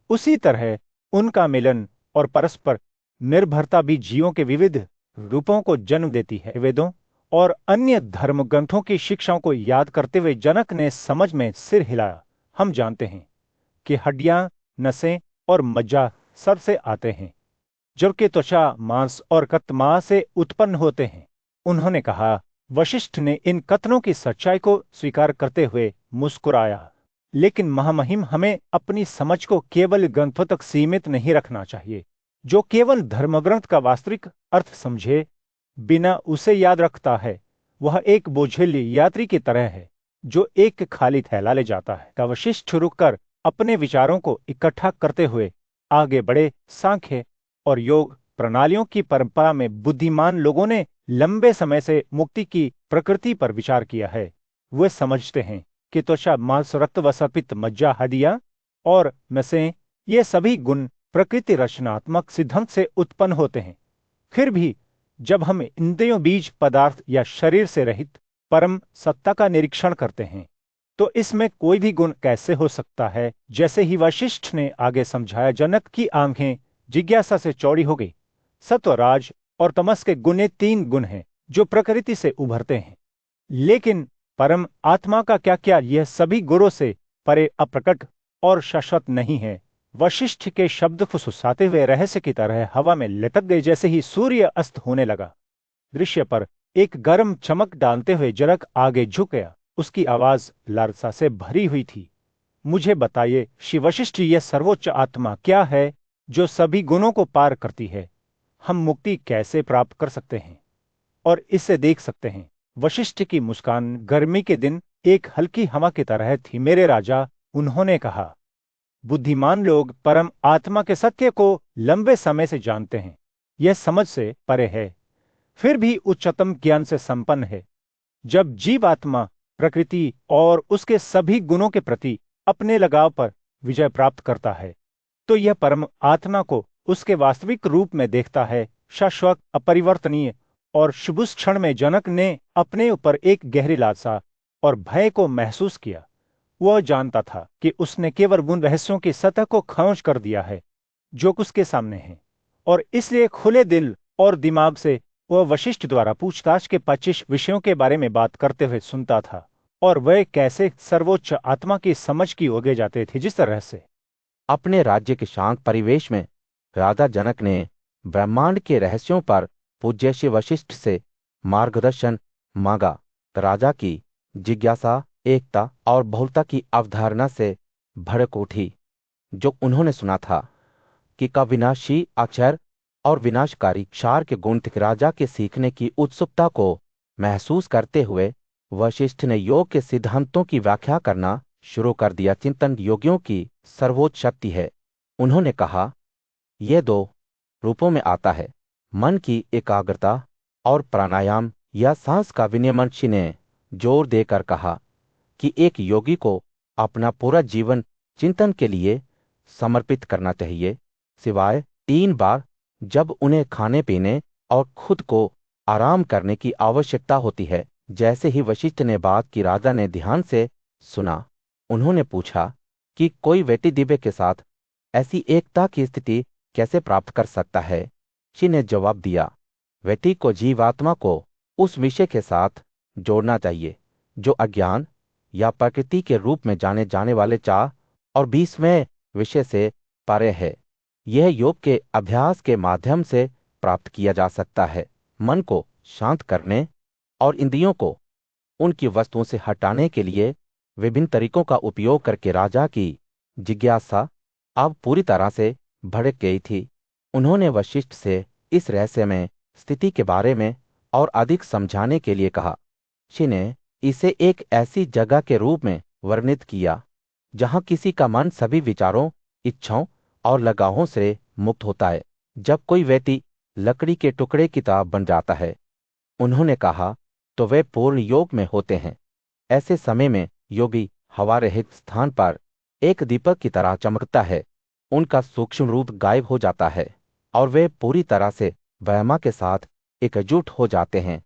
उसी तरह उनका मिलन और परस्पर निर्भरता भी जीवों के विविध रूपों को जन्म देती है। वेदों और अन्य धर्म ग्रंथों की शिक्षाओं को याद करते हुए जनक ने समझ में सिर हिलाया। हम जानते हैं कि हड्डियां, नसें और मज्जा सबसे आते हैं, जबकि त्वचा, मांस और रक्त मांस से उत्पन्न होते हैं। उन्होंने कहा। वशिष्ठ ने इन कथनों की सच्चाई को स्वीकार करते हुए मुस्कुराया। लेकिन महामहिम, हमें अपनी समझ को केवल ग्रंथों तक सीमित नहीं रखना चाहिए। जो केवल धर्मग्रंथ का वास्तविक अर्थ समझे बिना उसे याद रखता है, वह एक बोझिल यात्री की तरह है जो एक खाली थैला ले जाता है। का वशिष्ठ रुककर अपने विचारों को इकट्ठा करते हुए आगे बढ़े। सांख्य और योग प्रणालियों की परंपरा में बुद्धिमान लोगों ने लंबे समय से मुक्ति की प्रकृति पर विचार किया है। वे समझते हैं कि त्वचा, मांस, रक्त व सपित मज्जा, हड्डियां और नसें, ये सभी गुण प्रकृति रचनात्मक सिद्धांत से उत्पन्न होते हैं। फिर भी जब हम इंद्रियों, बीज पदार्थ या शरीर से रहित परम सत्ता का निरीक्षण करते हैं, तो इसमें कोई भी गुण कैसे हो सकता है? जैसे ही वशिष्ठ ने आगे समझाया, जनक की आंखें जिज्ञासा से चौड़ी हो गई। सत्व, राज और तमस के गुण, 3 गुण हैं जो प्रकृति से उभरते हैं। लेकिन परम आत्मा का क्या? क्या यह सभी गुणों से परे अप्रकट और शाश्वत नहीं है? वशिष्ठ के शब्द फुसफुसाते हुए रहस्य की तरह हवा में लटक गए। जैसे ही सूर्य अस्त होने लगा, दृश्य पर एक गर्म चमक डालते हुए जनक आगे झुक गया। उसकी आवाज लालसा से भरी हुई थी। मुझे बताइए श्री वशिष्ठ, यह सर्वोच्च आत्मा क्या है जो सभी गुणों को पार करती है? हम मुक्ति कैसे प्राप्त कर सकते हैं और इसे देख सकते हैं? वशिष्ठ की मुस्कान गर्मी के दिन एक हल्की हवा की तरह थी। मेरे राजा, उन्होंने कहा, बुद्धिमान लोग परम आत्मा के सत्य को लंबे समय से जानते हैं। यह समझ से परे है, फिर भी उच्चतम ज्ञान से संपन्न है। जब जीवात्मा प्रकृति और उसके सभी गुणों के प्रति अपने लगाव पर विजय प्राप्त करता है, तो यह परम आत्मा को उसके वास्तविक रूप में देखता है, शाश्वत, अपरिवर्तनीय और शुभ। क्षण में जनक ने अपने ऊपर एक गहरी लालसा और भय को महसूस किया। वह जानता था कि उसने केवल उन रहस्यों की सतह को खोज कर दिया है जो उसके सामने है, और इसलिए खुले दिल और दिमाग से वह वशिष्ठ द्वारा पूछताछ के 25 विषयों के बारे में बात करते हुए सुनता था, और वह कैसे सर्वोच्च आत्मा की समझ की ओर जाते थे। जिस तरह से अपने राज्य के शांत परिवेश में राजा जनक ने ब्रह्मांड के रहस्यों पर पूज्य श्री वशिष्ठ से मार्गदर्शन मांगा। राजा की जिज्ञासा एकता और बहुलता की अवधारणा से भड़क उठी। जो उन्होंने सुना था कि का विनाशी अक्षर और विनाशकारी क्षार के गुण थे। राजा के सीखने की उत्सुकता को महसूस करते हुए वशिष्ठ ने योग के सिद्धांतों की व्याख्या करना शुरू कर दिया। चिंतन योगियों की सर्वोच्च शक्ति है। उन्होंने कहा, यह 2 रूपों में आता है, मन की एकाग्रता और प्राणायाम या सांस का विनियमन। ने जोर देकर कहा कि एक योगी को अपना पूरा जीवन चिंतन के लिए समर्पित करना चाहिए, सिवाय 3 बार जब उन्हें खाने पीने और खुद को आराम करने की आवश्यकता होती है। जैसे ही वशिष्ठ ने बात की, राजा ने ध्यान से सुना। उन्होंने पूछा कि कोई व्यक्ति दिव्य के साथ ऐसी एकता की स्थिति कैसे प्राप्त कर सकता है? ने जवाब दिया, व्यक्ति को जीवात्मा को उस विषय के साथ जोड़ना चाहिए जो अज्ञान या प्रकृति के रूप में जाने जाने वाले चाह और 20वें विषय से परे है। यह योग के अभ्यास के माध्यम से प्राप्त किया जा सकता है। मन को शांत करने और इंद्रियों को उनकी वस्तुओं से हटाने के लिए विभिन्न तरीकों का उपयोग करके राजा की जिज्ञासा अब पूरी तरह से भड़क गई थी। उन्होंने वशिष्ठ से इस रहस्यमय स्थिति के बारे में और अधिक समझाने के लिए कहा। ऋषि ने इसे एक ऐसी जगह के रूप में वर्णित किया जहां किसी का मन सभी विचारों, इच्छाओं और लगावों से मुक्त होता है। जब कोई व्यक्ति लकड़ी के टुकड़े की तरह बन जाता है, उन्होंने कहा, तो वे पूर्ण योग में होते हैं। ऐसे समय में योगी हवा रहित स्थान पर एक दीपक की तरह चमकता है। उनका सूक्ष्म रूप गायब हो जाता है और वे पूरी तरह से ब्रह्मा के साथ एकजुट हो जाते हैं।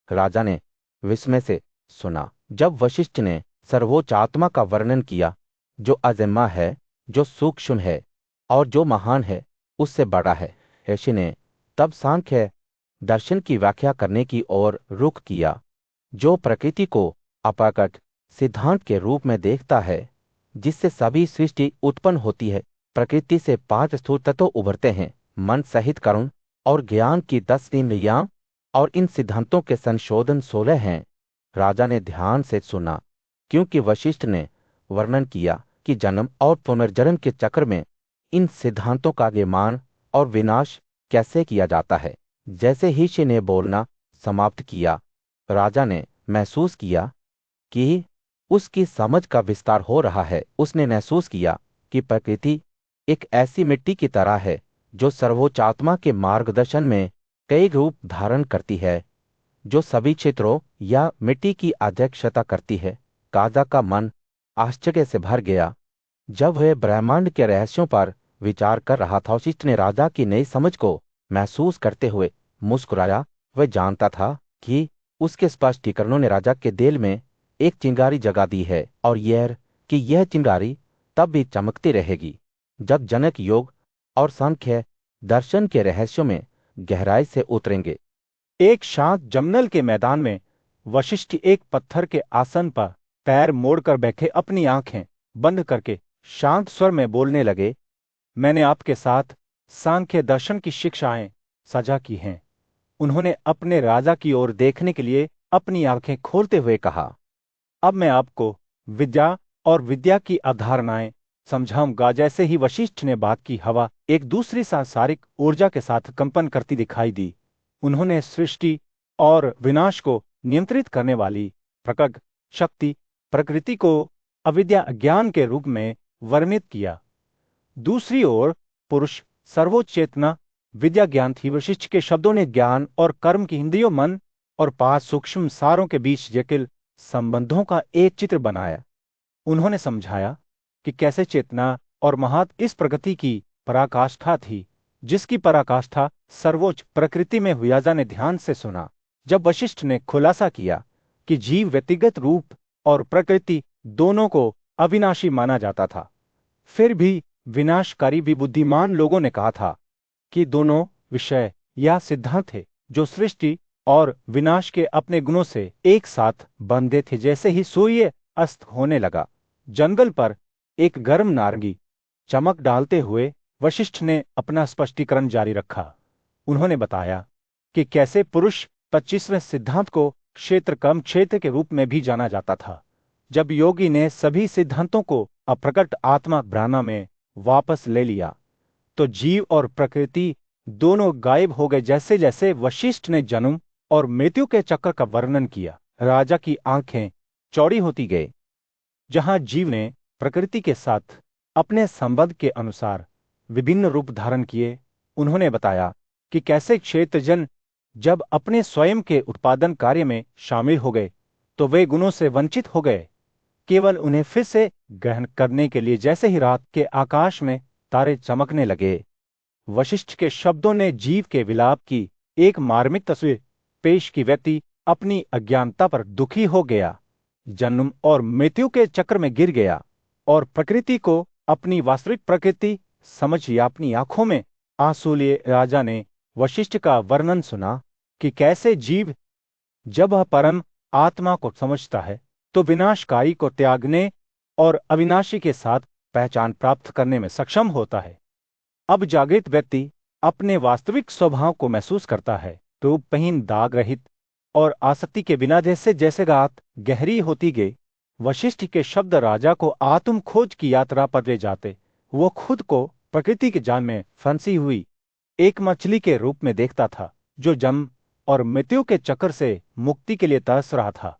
राजा ने विस्मय से सुना जब वशिष्ठ ने सर्वोच्च आत्मा का वर्णन किया, जो अजन्मा है, जो सूक्ष्म है और जो महान है, उससे बड़ा है। ऋषि ने तब सांख्य दर्शन की व्याख्या करने की ओर रुख किया, जो प्रकृति को अप्रकट सिद्धांत के रूप में देखता है, जिससे सभी सृष्टि उत्पन्न होती है। प्रकृति से 5 स्थूल तत्व उभरते हैं, मन सहित कर्म और ज्ञान की 10 इंद्रियां, और इन सिद्धांतों के संशोधन 16 हैं। राजा ने ध्यान से सुना, क्योंकि वशिष्ठ ने वर्णन किया कि जन्म और पुनर्जन्म के चक्र में इन सिद्धांतों का निर्माण और विनाश कैसे किया जाता है। जैसे ही ऋषि ने बोलना समाप्त किया, राजा ने महसूस किया कि उसकी समझ का विस्तार हो रहा है। उसने महसूस किया कि प्रकृति एक ऐसी मिट्टी की तरह है जो सर्वोच्च आत्मा के मार्गदर्शन में कई रूप धारण करती है, जो सभी क्षेत्रों या मिट्टी की अध्यक्षता करती है। राजा का मन आश्चर्य से भर गया जब वह ब्रह्मांड के रहस्यों पर विचार कर रहा था। वशिष्ठ ने राजा की नई समझ को महसूस करते हुए मुस्कुराया। वह जानता था कि उसके स्पष्टीकरणों ने राजा के दिल में एक चिंगारी जगा दी है, और यह चिंगारी तब भी चमकती रहेगी जब जनक योग और सांख्य दर्शन के रहस्यों में गहराई से उतरेंगे। एक शांत जंगल के मैदान में वशिष्ठ एक पत्थर के आसन पर पैर मोड़कर बैठे अपनी आंखें बंद करके शांत स्वर में बोलने लगे। मैंने आपके साथ सांख्य दर्शन की शिक्षाएं साझा की हैं। उन्होंने अपने राजा की ओर देखने के लिए अपनी आंखें खोलते हुए कहा, अब मैं आपको विद्या और विद्या की अवधारणाएं समझाऊंगा। जैसे ही वशिष्ठ ने बात की, हवा एक दूसरी सांसारिक ऊर्जा के साथ कंपन करती दिखाई दी। उन्होंने सृष्टि और विनाश को नियंत्रित करने वाली प्रकट शक्ति प्रकृति को अविद्या अज्ञान के रूप में वर्णित किया। दूसरी ओर पुरुष सर्वोच्च चेतना विद्या ज्ञान थी। वशिष्ठ के शब्दों ने ज्ञान और कर्म की इंद्रियों, मन और 5 सूक्ष्म सारों के बीच जटिल संबंधों का एक चित्र बनाया। उन्होंने समझाया कि कैसे चेतना और महत्व इस प्रगति की पराकाष्ठा थी, जिसकी पराकाष्ठा सर्वोच्च प्रकृति में हुई। राजा ने ध्यान से सुना जब वशिष्ठ ने खुलासा किया कि जीव व्यक्तिगत रूप और प्रकृति दोनों को अविनाशी माना जाता था, फिर भी विनाशकारी भी। बुद्धिमान लोगों ने कहा था कि दोनों विषय या सिद्धांत थे जो सृष्टि और विनाश के अपने गुणों से एक साथ बंधे थे। जैसे ही सूर्य अस्त होने लगा, जंगल पर एक गर्म नारंगी चमक डालते हुए वशिष्ठ ने अपना स्पष्टीकरण जारी रखा। उन्होंने बताया कि कैसे पुरुष 25वें सिद्धांत को क्षेत्र कम क्षेत्र के रूप में भी जाना जाता था। जब योगी ने सभी सिद्धांतों को अप्रकट आत्मा ब्रह्मा में वापस ले लिया, तो जीव और प्रकृति दोनों गायब हो गए। जैसे जैसे वशिष्ठ ने जन्म और मृत्यु के चक्र का वर्णन किया, राजा की आंखें चौड़ी होती गई। जहां जीव ने प्रकृति के साथ अपने संबंध के अनुसार विभिन्न रूप धारण किए, उन्होंने बताया कि कैसे क्षेत्रजन जब अपने स्वयं के उत्पादन कार्य में शामिल हो गए, तो वे गुणों से वंचित हो गए, केवल उन्हें फिर से ग्रहण करने के लिए। जैसे ही रात के आकाश में तारे चमकने लगे, वशिष्ठ के शब्दों ने जीव के विलाप की एक मार्मिक तस्वीर पेश की। व्यक्ति अपनी अज्ञानता पर दुखी हो गया, जन्म और मृत्यु के चक्र में गिर गया और प्रकृति को अपनी वास्तविक प्रकृति समझ या अपनी आंखों में आंसू लिए। राजा ने वशिष्ठ का वर्णन सुना कि कैसे जीव जब वह परम आत्मा को समझता है, तो विनाशकारी को त्यागने और अविनाशी के साथ पहचान प्राप्त करने में सक्षम होता है। अब जागृत व्यक्ति अपने वास्तविक स्वभाव को महसूस करता है, रूपहीन, दाग रहित और आसक्ति के बिना। जैसे जैसे रात गहरी होती गई, वशिष्ठ के शब्द राजा को आत्म खोज की यात्रा पर ले जाते। वो खुद को प्रकृति के जाल में फंसी हुई एक मछली के रूप में देखता था जो जन्म और मृत्यु के चक्कर से मुक्ति के लिए तरस रहा था।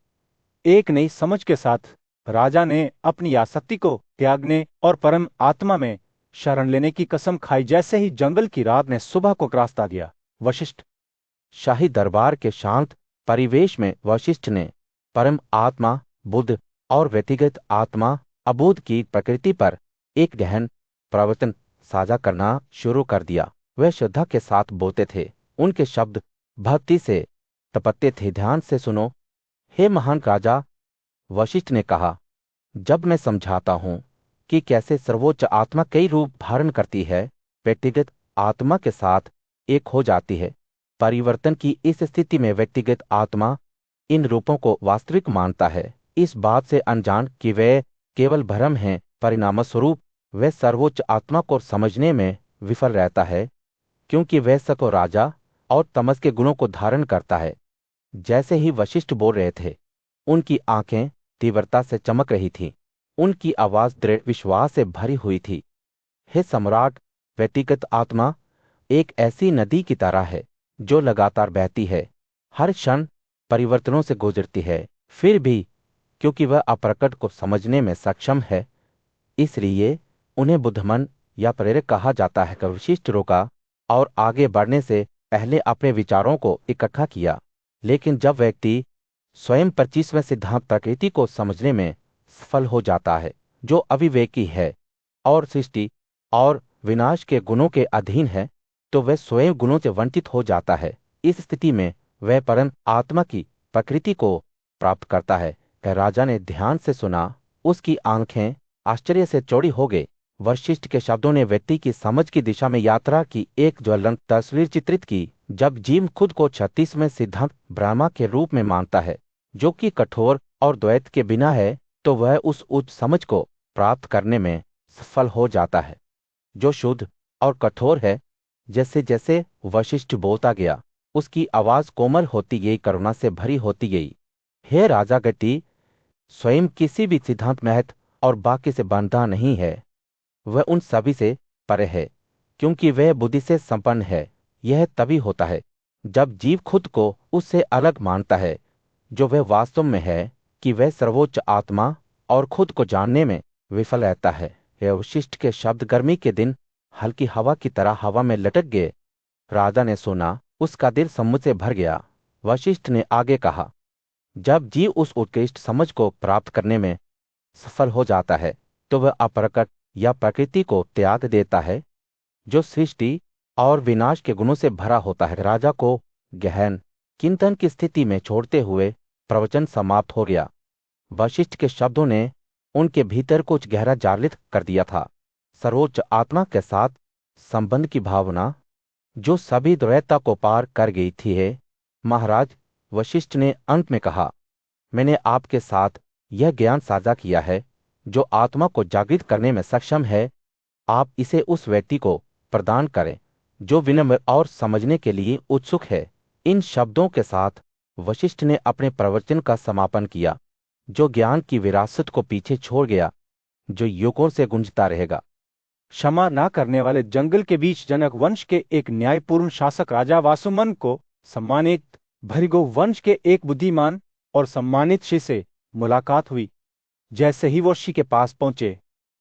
एक नई समझ के साथ राजा ने अपनी आसक्ति को त्यागने और परम आत्मा में शरण लेने की कसम खाई। जैसे ही जंगल की रात ने सुबह को रास्ता दिया, वशिष्ठ शाही दरबार के शांत परिवेश में वशिष्ठ ने परम आत्मा, बुद्ध और व्यक्तिगत आत्मा अबोध की प्रकृति पर एक गहन प्रवचन साझा करना शुरू कर दिया। वे श्रद्धा के साथ बोलते थे, उनके शब्द भक्ति से टपकते थे। ध्यान से सुनो, हे महान राजा, वशिष्ठ ने कहा, जब मैं समझाता हूं कि कैसे सर्वोच्च आत्मा कई रूप धारण करती है, व्यक्तिगत आत्मा के साथ एक हो जाती है। परिवर्तन की इस स्थिति में व्यक्तिगत आत्मा इन रूपों को वास्तविक मानता है, इस बात से अनजान कि वे केवल भ्रम हैं। परिणामस्वरूप वह सर्वोच्च आत्मा को समझने में विफल रहता है, क्योंकि वह सको राजा और तमस के गुणों को धारण करता है। जैसे ही वशिष्ठ बोल रहे थे, उनकी आंखें तीव्रता से चमक रही थीं, उनकी आवाज दृढ़ विश्वास से भरी हुई थी। हे सम्राट, व्यक्तिगत आत्मा एक ऐसी नदी की तरह है जो लगातार बहती है, हर क्षण परिवर्तनों से गुजरती है। फिर भी क्योंकि वह अप्रकट को समझने में सक्षम है, इसलिए उन्हें बुद्धिमान या प्रेरक कहा जाता है। वशिष्ठ रोका और आगे बढ़ने से पहले अपने विचारों को इकट्ठा किया। लेकिन जब व्यक्ति स्वयं 25वें सिद्धांत प्रकृति को समझने में सफल हो जाता है, जो अविवेकी है और सृष्टि और विनाश के गुणों के अधीन है, तो वह स्वयं गुणों से वंचित हो जाता है। इस स्थिति में वह परम आत्मा की प्रकृति को प्राप्त करता है। राजा ने ध्यान से सुना, उसकी आंखें आश्चर्य से चौड़ी हो गई। वशिष्ठ के शब्दों ने व्यक्ति की समझ की दिशा में यात्रा की एक ज्वलंत तस्वीर चित्रित की। जब जीव खुद को 36वें सिद्धांत ब्रह्मा के रूप में मानता है, जो कि कठोर और द्वैत के बिना है, तो वह उस उच्च समझ को प्राप्त करने में सफल हो जाता है जो शुद्ध और कठोर है। जैसे जैसे वशिष्ठ बोलता गया, उसकी आवाज कोमल होती गई, करुणा से भरी होती गई। हे राजा, गति स्वयं किसी भी सिद्धांत महत्व और बाकी से बंधा नहीं है, वह उन सभी से परे है, क्योंकि वह बुद्धि से संपन्न है। यह तभी होता है जब जीव खुद को उससे अलग मानता है, जो वह वास्तव में है, कि वह सर्वोच्च आत्मा और खुद को जानने में विफल रहता है। यह वशिष्ठ के शब्द गर्मी के दिन हल्की हवा की तरह हवा में लटक गए। राजा ने सुना, उसका दिल सम्मोह से भर गया। वशिष्ठ ने आगे कहा, जब जीव उस उत्कृष्ट समझ को प्राप्त करने में सफल हो जाता है, तो वह अप्रकट या प्रकृति को त्याग देता है, जो सृष्टि और विनाश के गुणों से भरा होता है। राजा को गहन चिंतन की स्थिति में छोड़ते हुए प्रवचन समाप्त हो गया। वशिष्ठ के शब्दों ने उनके भीतर कुछ गहरा जागृत कर दिया था। सर्वोच्च आत्मा के साथ संबंध की भावना जो सभी द्वैतता को पार कर गई थी है। महाराज, वशिष्ठ ने अंत में कहा, मैंने आपके साथ यह ज्ञान साझा किया है जो आत्मा को जागृत करने में सक्षम है। आप इसे उस व्यक्ति को प्रदान करें जो विनम्र और समझने के लिए उत्सुक है। इन शब्दों के साथ वशिष्ठ ने अपने प्रवचन का समापन किया, जो ज्ञान की विरासत को पीछे छोड़ गया, जो युगों से गूंजता रहेगा। क्षमा ना करने वाले जंगल के बीच जनक वंश के एक न्यायपूर्ण शासक राजा वासुमन को सम्मानित भृगु वंश के एक बुद्धिमान और सम्मानित ऋषि से मुलाकात हुई। जैसे ही वो ऋषि के पास पहुंचे,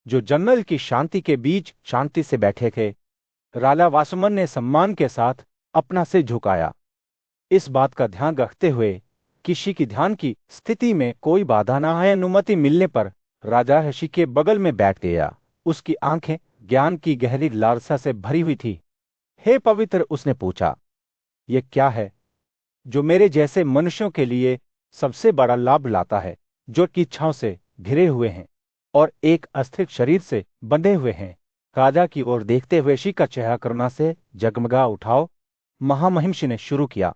जो जंगल की शांति के बीच शांति से बैठे थे, राजा वासुमन ने सम्मान के साथ अपना सिर झुकाया, इस बात का ध्यान रखते हुए कि ऋषि की ध्यान की स्थिति में कोई बाधा न आए। अनुमति मिलने पर राजा ऋषि के बगल में बैठ गया। उसकी आंखें ज्ञान की गहरी लालसा से भरी हुई थी। हे पवित्र, उसने पूछा, यह क्या है जो मेरे जैसे मनुष्यों के लिए सबसे बड़ा लाभ लाता है, जो कि इच्छाओं से घिरे हुए हैं और एक अस्थिर शरीर से बंधे हुए हैं? राजा की ओर देखते हुए ऋषि का चेहरा करुणा से जगमगा उठाओ। महामहिषी ने शुरू किया,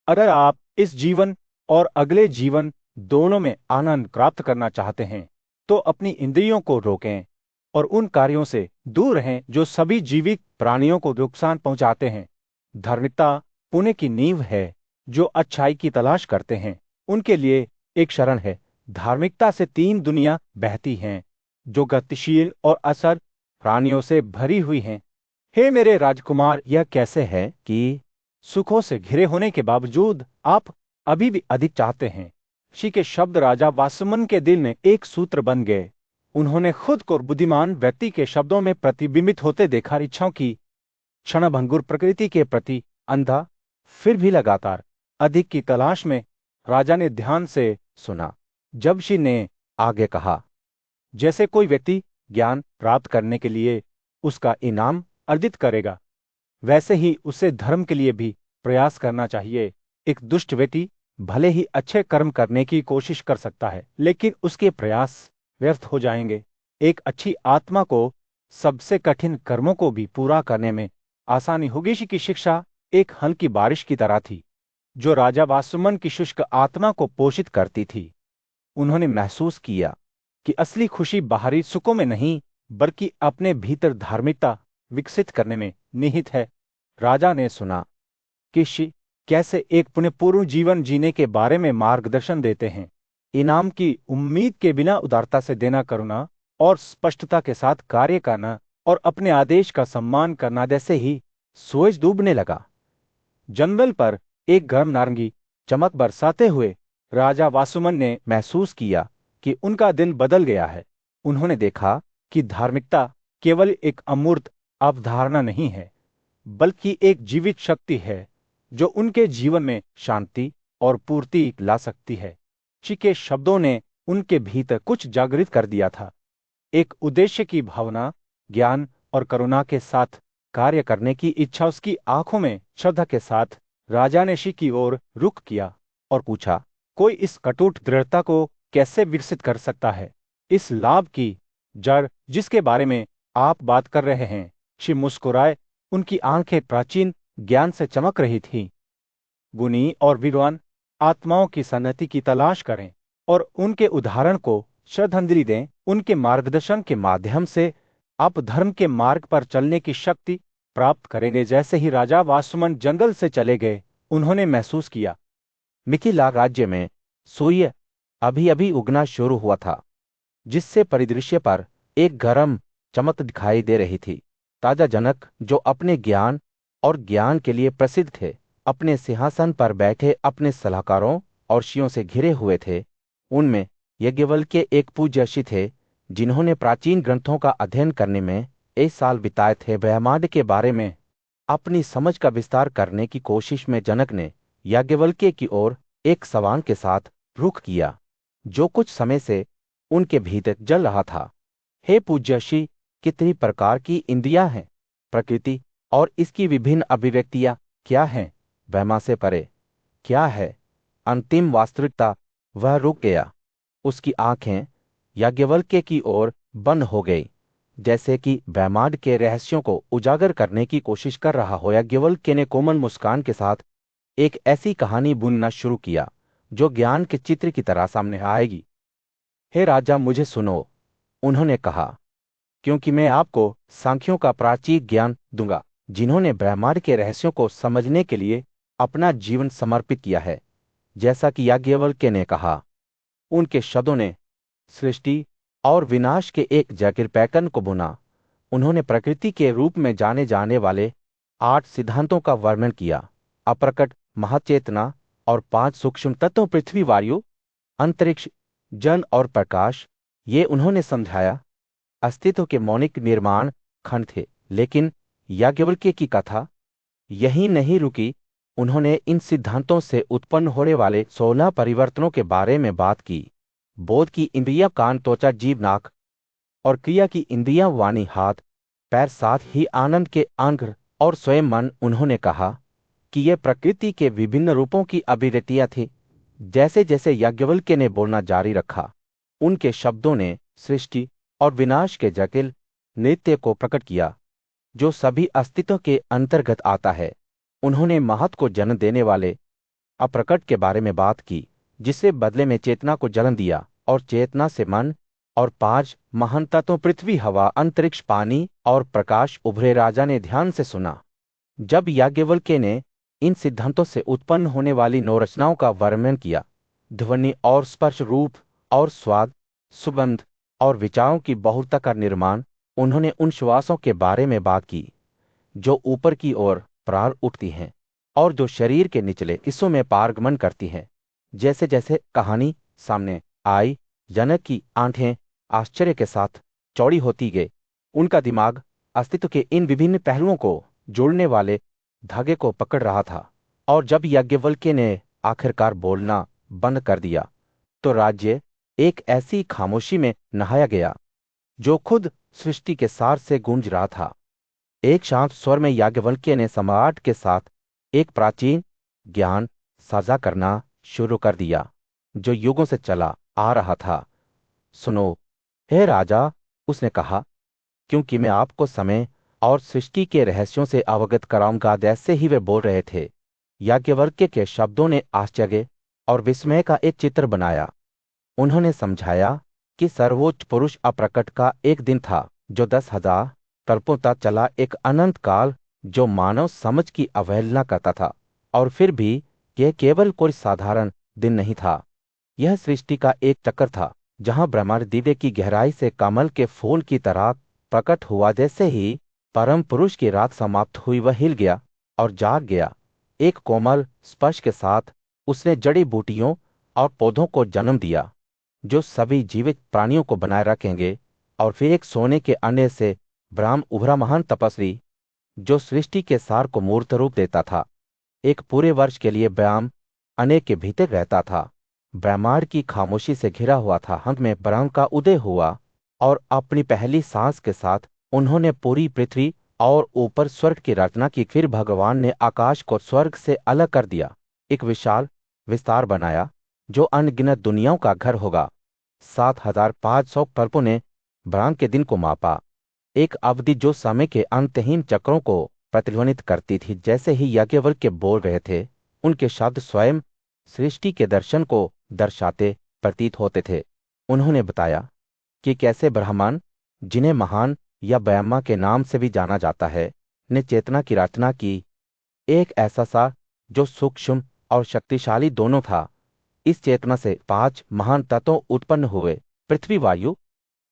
अगर आप इस जीवन और अगले जीवन दोनों में आनंद प्राप्त करना चाहते हैं, तो अपनी इंद्रियों को रोकें और उन कार्यों से दूर रहें जो सभी जीवित प्राणियों को नुकसान पहुंचाते हैं। धार्मिकता पुण्य की नींव है। जो अच्छाई की तलाश करते हैं, उनके लिए एक शरण है। धार्मिकता से 3 दुनिया बहती हैं, जो गतिशील और असर प्राणियों से भरी हुई हैं। हे मेरे राजकुमार, यह कैसे है कि सुखों से घिरे होने के बावजूद आप अभी भी अधिक चाहते हैं। ऋषि के शब्द राजा वासुमन के दिल में एक सूत्र बन गए। उन्होंने खुद को बुद्धिमान व्यक्ति के शब्दों में प्रतिबिंबित होते देखा। इच्छाओं की क्षणभंगुर प्रकृति के प्रति अंधा, फिर भी लगातार अधिक की तलाश में राजा ने ध्यान से सुना। जब ऋषि ने आगे कहा, जैसे कोई व्यक्ति ज्ञान प्राप्त करने के लिए उसका इनाम अर्जित करेगा, वैसे ही उसे धर्म के लिए भी प्रयास करना चाहिए। एक दुष्ट व्यक्ति भले ही अच्छे कर्म करने की कोशिश कर सकता है, लेकिन उसके प्रयास व्यर्थ हो जाएंगे। एक अच्छी आत्मा को सबसे कठिन कर्मों को भी पूरा करने में आसानी होगी। ऋषि की शिक्षा एक हल्की बारिश की तरह थी, जो राजा वासुमन की शुष्क आत्मा को पोषित करती थी। उन्होंने महसूस किया कि असली खुशी बाहरी सुखों में नहीं, बल्कि अपने भीतर धार्मिकता विकसित करने में निहित है। राजा ने सुना कि ऋषि कैसे एक पुण्यपूर्ण जीवन जीने के बारे में मार्गदर्शन देते हैं। इनाम की उम्मीद के बिना उदारता से देना, करुणा और स्पष्टता के साथ कार्य करना और अपने आदेश का सम्मान करना। जैसे ही सूरज डूबने लगा, जंगल पर एक गर्म नारंगी चमक बरसाते हुए राजा वासुमन ने महसूस किया कि उनका दिन बदल गया है। उन्होंने देखा कि धार्मिकता केवल एक अमूर्त अवधारणा नहीं है, बल्कि एक जीवित शक्ति है जो उनके जीवन में शांति और पूर्ति ला सकती है। ऋषि के शब्दों ने उनके भीतर कुछ जागृत कर दिया था, एक उद्देश्य की भावना, ज्ञान और करुणा के साथ कार्य करने की इच्छा। उसकी आंखों में श्रद्धा के साथ राजा ने ऋषि की ओर रुख किया और पूछा, कोई इस कटुट दृढ़ता को कैसे विकसित कर सकता है? इस लाभ की जड़ जिसके बारे में आप बात कर रहे हैं। ऋषि मुस्कुराए, उनकी आंखें प्राचीन ज्ञान से चमक रही थीं। गुणी और विद्वान आत्माओं की सन्नति की तलाश करें और उनके उदाहरण को श्रद्धांजलि दें। उनके मार्गदर्शन के माध्यम से आप धर्म के मार्ग पर चलने की शक्ति प्राप्त करेंगे। जैसे ही राजा वासुमन जंगल से चले गए, उन्होंने महसूस किया मिथिला राज्य में सूर्य अभी अभी उगना शुरू हुआ था, जिससे परिदृश्य पर एक गर्म चमक दिखाई दे रही थी। राजा जनक, जो अपने ज्ञान और ज्ञान के लिए प्रसिद्ध थे, अपने सिंहासन पर बैठे अपने सलाहकारों और ऋषियों से घिरे हुए थे। उनमें याज्ञवल्क्य एक पूज्य ऋषि थे, जिन्होंने प्राचीन ग्रंथों का अध्ययन करने में 1 साल बिताए थे। ब्रह्मांड के बारे में अपनी समझ का विस्तार करने की कोशिश में जनक ने याज्ञवल्क्य की ओर एक सवाल के साथ रुख किया, जो कुछ समय से उनके भीतर जल रहा था। हे पूज्य ऋषि, कितनी प्रकार की इंद्रियां हैं? प्रकृति और इसकी विभिन्न अभिव्यक्तियां क्या हैं? वहमा से परे क्या है अंतिम वास्तविकता? वह रुक गया। उसकी आंखें याज्ञवल्क्य की ओर बंद हो गई, जैसे कि ब्रह्मांड के रहस्यों को उजागर करने की कोशिश कर रहा हो। याज्ञवल्क्य ने कोमल मुस्कान के साथ एक ऐसी कहानी बुनना शुरू किया जो ज्ञान के चित्र की तरह सामने आएगी। हे राजा, मुझे सुनो, उन्होंने कहा, क्योंकि मैं आपको सांख्यों का प्राचीन ज्ञान दूंगा, जिन्होंने ब्रह्मांड के रहस्यों को समझने के लिए अपना जीवन समर्पित किया है। जैसा कि याज्ञवल्क्य ने कहा, उनके शब्दों ने सृष्टि और विनाश के एक जटिल पैटर्न को बुना। उन्होंने प्रकृति के रूप में जाने जाने वाले 8 सिद्धांतों का वर्णन किया, अप्रकट महाचेतना और 5 सूक्ष्म तत्वों, पृथ्वी, वायु, अंतरिक्ष, जल और प्रकाश। ये उन्होंने समझाया अस्तित्व के मौलिक निर्माण खंड थे। लेकिन याज्ञवल्क्य की कथा यही नहीं रुकी। उन्होंने इन सिद्धांतों से उत्पन्न होने वाले 16 परिवर्तनों के बारे में बात की। बोध की इंद्रियां कान, त्वचा, जीभ, नाक, और क्रिया की इंद्रियां वाणी, हाथ, पैर, साथ ही आनंद के अंग और स्वयं मन। उन्होंने कहा कि ये प्रकृति के विभिन्न रूपों की अभिव्यक्तियां थी। जैसे जैसे याज्ञवल्क्य ने बोलना जारी रखा, उनके शब्दों ने सृष्टि और विनाश के जटिल नृत्य को प्रकट किया, जो सभी अस्तित्व के अंतर्गत आता है। उन्होंने महत को जन्म देने वाले अप्रकट के बारे में बात की, जिससे बदले में चेतना को जन्म दिया, और चेतना से मन और 5 महान तत्वों, पृथ्वी, हवा, अंतरिक्ष, पानी और प्रकाश उभरे। राजा ने ध्यान से सुना। जब याज्ञवल्क्य ने इन सिद्धांतों से उत्पन्न होने वाली 9 रचनाओं का वर्णन किया, ध्वनि और स्पर्श, रूप और स्वाद, सुगंध और विचारों की बहुलता का निर्माण, उन्होंने उन श्वासों के बारे में बात की जो ऊपर की ओर प्रार उठती हैं और जो शरीर के निचले हिस्सों में पारगमन करती हैं। जैसे जैसे कहानी सामने आई, जनक की आंखें आश्चर्य के साथ चौड़ी होती गई। उनका दिमाग अस्तित्व के इन विभिन्न पहलुओं को जोड़ने वाले धागे को पकड़ रहा था। और जब याज्ञवल्क्य ने आखिरकार बोलना बंद कर दिया तो राज्य एक ऐसी खामोशी में नहाया गया जो खुद सृष्टि के सार से गूंज रहा था। एक शांत स्वर में याज्ञवल्क्य ने सम्राट के साथ एक प्राचीन ज्ञान साझा करना शुरू कर दिया जो युगों से चला आ रहा था। सुनो हे राजा, उसने कहा, क्योंकि मैं आपको समय और सृष्टि के रहस्यों से अवगत कराऊंगा। जैसे ही वे बोल रहे थे, याज्ञवल्क्य के शब्दों ने आश्चर्य और विस्मय का एक चित्र बनाया। उन्होंने समझाया कि सर्वोच्च पुरुष अप्रकट का एक दिन था जो 10,000 कल्पों तक चला, एक अनंत काल जो मानव समझ की अवहेलना करता था। और फिर भी यह केवल कोई साधारण दिन नहीं था। यह सृष्टि का एक चक्र था जहां ब्रह्मांड दिव्य की गहराई से कमल के फूल की तरह प्रकट हुआ। जैसे ही परम पुरुष की रात समाप्त हुई, वह हिल गया और जाग गया। एक कोमल स्पर्श के साथ उसने जड़ी बूटियों और पौधों को जन्म दिया जो सभी जीवित प्राणियों को बनाए रखेंगे। और फिर एक सोने के अंडे से ब्रह्म उभरा, महान तपस्वी जो सृष्टि के सार को मूर्त रूप देता था। एक पूरे वर्ष के लिए ब्रह्म अंडे के भीतर रहता था। ब्रह्मांड की खामोशी से घिरा हुआ था। अंत में ब्रह्म का उदय हुआ और अपनी पहली सांस के साथ उन्होंने पूरी पृथ्वी और ऊपर स्वर्ग की रचना की। फिर भगवान ने आकाश को स्वर्ग से अलग कर दिया, एक विशाल विस्तार बनाया जो अनगिनत दुनियाओं का घर होगा। 7,500 कल्पों ने ब्रह्म के दिन को मापा, एक अवधि जो समय के अंतहीन चक्रों को प्रतिध्वनित करती थी। जैसे ही याज्ञवल्क्य बोल रहे थे, उनके शब्द स्वयं सृष्टि के दर्शन को दर्शाते प्रतीत होते थे। उन्होंने बताया कि कैसे ब्रह्मांड, जिन्हें महान या ब्रह्मा के नाम से भी जाना जाता है, ने चेतना की रचना की। एक ऐसा सा जो सूक्ष्म और शक्तिशाली दोनों था। इस चेतना से 5 महान तत्व उत्पन्न हुए, पृथ्वी, वायु,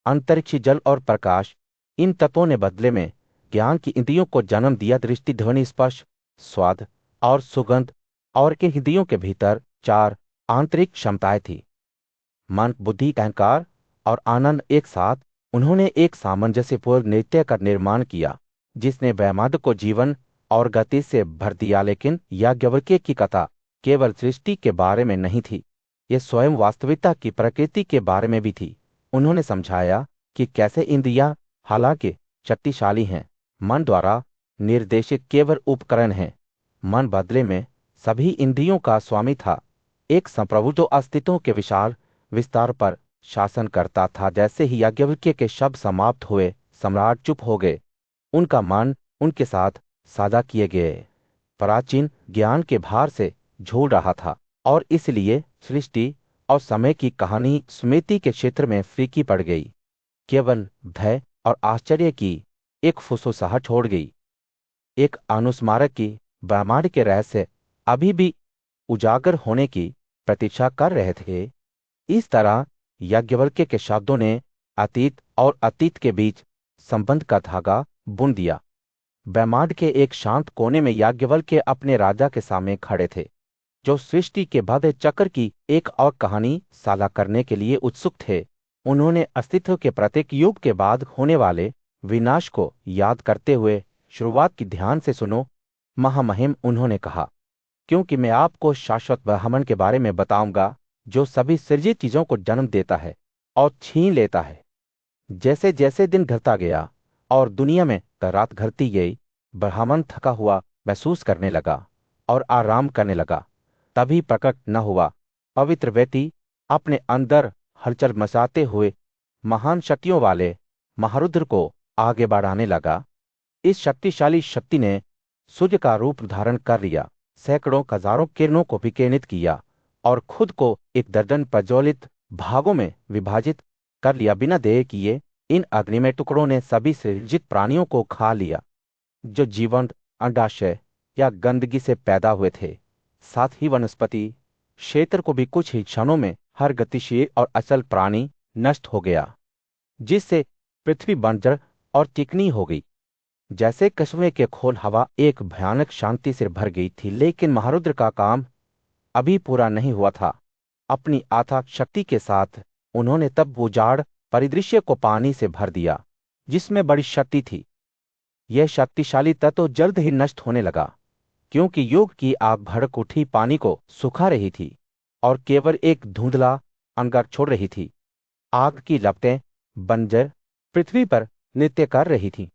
अंतरिक्ष, जल और प्रकाश। इन तत्वों ने बदले में ज्ञान की इंद्रियों को जन्म दिया, दृष्टि, ध्वनि, स्पर्श, स्वाद और सुगंध। और के इंद्रियों के भीतर 4 आंतरिक क्षमताएं थी, मन, बुद्धि, अहंकार और आनंद। एक साथ उन्होंने एक सामंजस्यपूर्ण नृत्य का निर्माण किया जिसने ब्रह्मांड को जीवन और गति से भर दिया। लेकिन याज्ञवल्क्य की कथा केवल सृष्टि के बारे में नहीं थी, यह स्वयं वास्तविकता की प्रकृति के बारे में भी थी। उन्होंने समझाया कि कैसे इंद्रियां, हालांकि शक्तिशाली हैं, मन द्वारा निर्देशित केवल उपकरण हैं। मन बदले में सभी इंद्रियों का स्वामी था, एक संप्रभु जो अस्तित्व के विशाल विस्तार पर शासन करता था। जैसे ही याज्ञवल्क्य के शब्द समाप्त हुए, सम्राट चुप हो गए। उनका मन उनके साथ साझा किए गए प्राचीन ज्ञान के भार से झूल रहा था और इसलिए सृष्टि और समय की कहानी स्मृति के क्षेत्र में फीकी पड़ गई। केवल भय और आश्चर्य की एक फुसफुसाहट छोड़ गई, एक अनुस्मारक की ब्रह्मांड के रहस्य अभी भी उजागर होने की प्रतीक्षा कर रहे थे। इस तरह याज्ञवल्क्य के शब्दों ने अतीत और अतीत के बीच संबंध का धागा बुन दिया। ब्रह्मांड के एक शांत कोने में याज्ञवल्क्य अपने राजा के सामने खड़े थे, जो सृष्टि के भव्य चक्र की एक और कहानी साझा करने के लिए उत्सुक थे। उन्होंने अस्तित्व के प्रत्येक युग के बाद होने वाले विनाश को याद करते हुए शुरुआत की ध्यान से सुनो। महामहिम, उन्होंने कहा, क्योंकि मैं आपको शाश्वत ब्रह्मांड के बारे में बताऊंगा जो सभी सृजित चीजों को जन्म देता है और छीन लेता है। जैसे जैसे दिन घटता गया और दुनिया में रात घटती गई, ब्रह्मांड थका हुआ महसूस करने लगा और आराम करने लगा। तभी प्रकट न हुआ पवित्र व्यक्ति अपने अंदर हलचल मचाते हुए महान शक्तियों वाले महारुद्र को आगे बढ़ाने लगा। इस शक्तिशाली शक्ति ने सूर्य का रूप धारण कर लिया, सैकड़ों हजारों किरणों को विकिरणित किया और खुद को एक दर्जन प्रज्वलित भागों में विभाजित कर लिया। बिना देर किए इन अग्निमय टुकड़ों ने सभी सृजित प्राणियों को खा लिया जो जीवंत अंडाशय या गंदगी से पैदा हुए थे। साथ ही वनस्पति क्षेत्र को भी कुछ ही क्षणों में हर गतिशील और अचल प्राणी नष्ट हो गया, जिससे पृथ्वी बंजर और चिकनी हो गई। जैसे कछुए के खोल हवा एक भयानक शांति से भर गई थी, लेकिन महारुद्र का काम अभी पूरा नहीं हुआ था। अपनी अथाक शक्ति के साथ उन्होंने तब उजाड़ परिदृश्य को पानी से भर दिया, जिसमें बड़ी शक्ति थी। यह शक्तिशाली तत्व जल्द ही नष्ट होने लगा, क्योंकि युग की आग भड़क उठी पानी को सुखा रही थी और केवल एक धुंधला अंगार छोड़ रही थी। आग की लपटें बंजर पृथ्वी पर नृत्य कर रही थीं,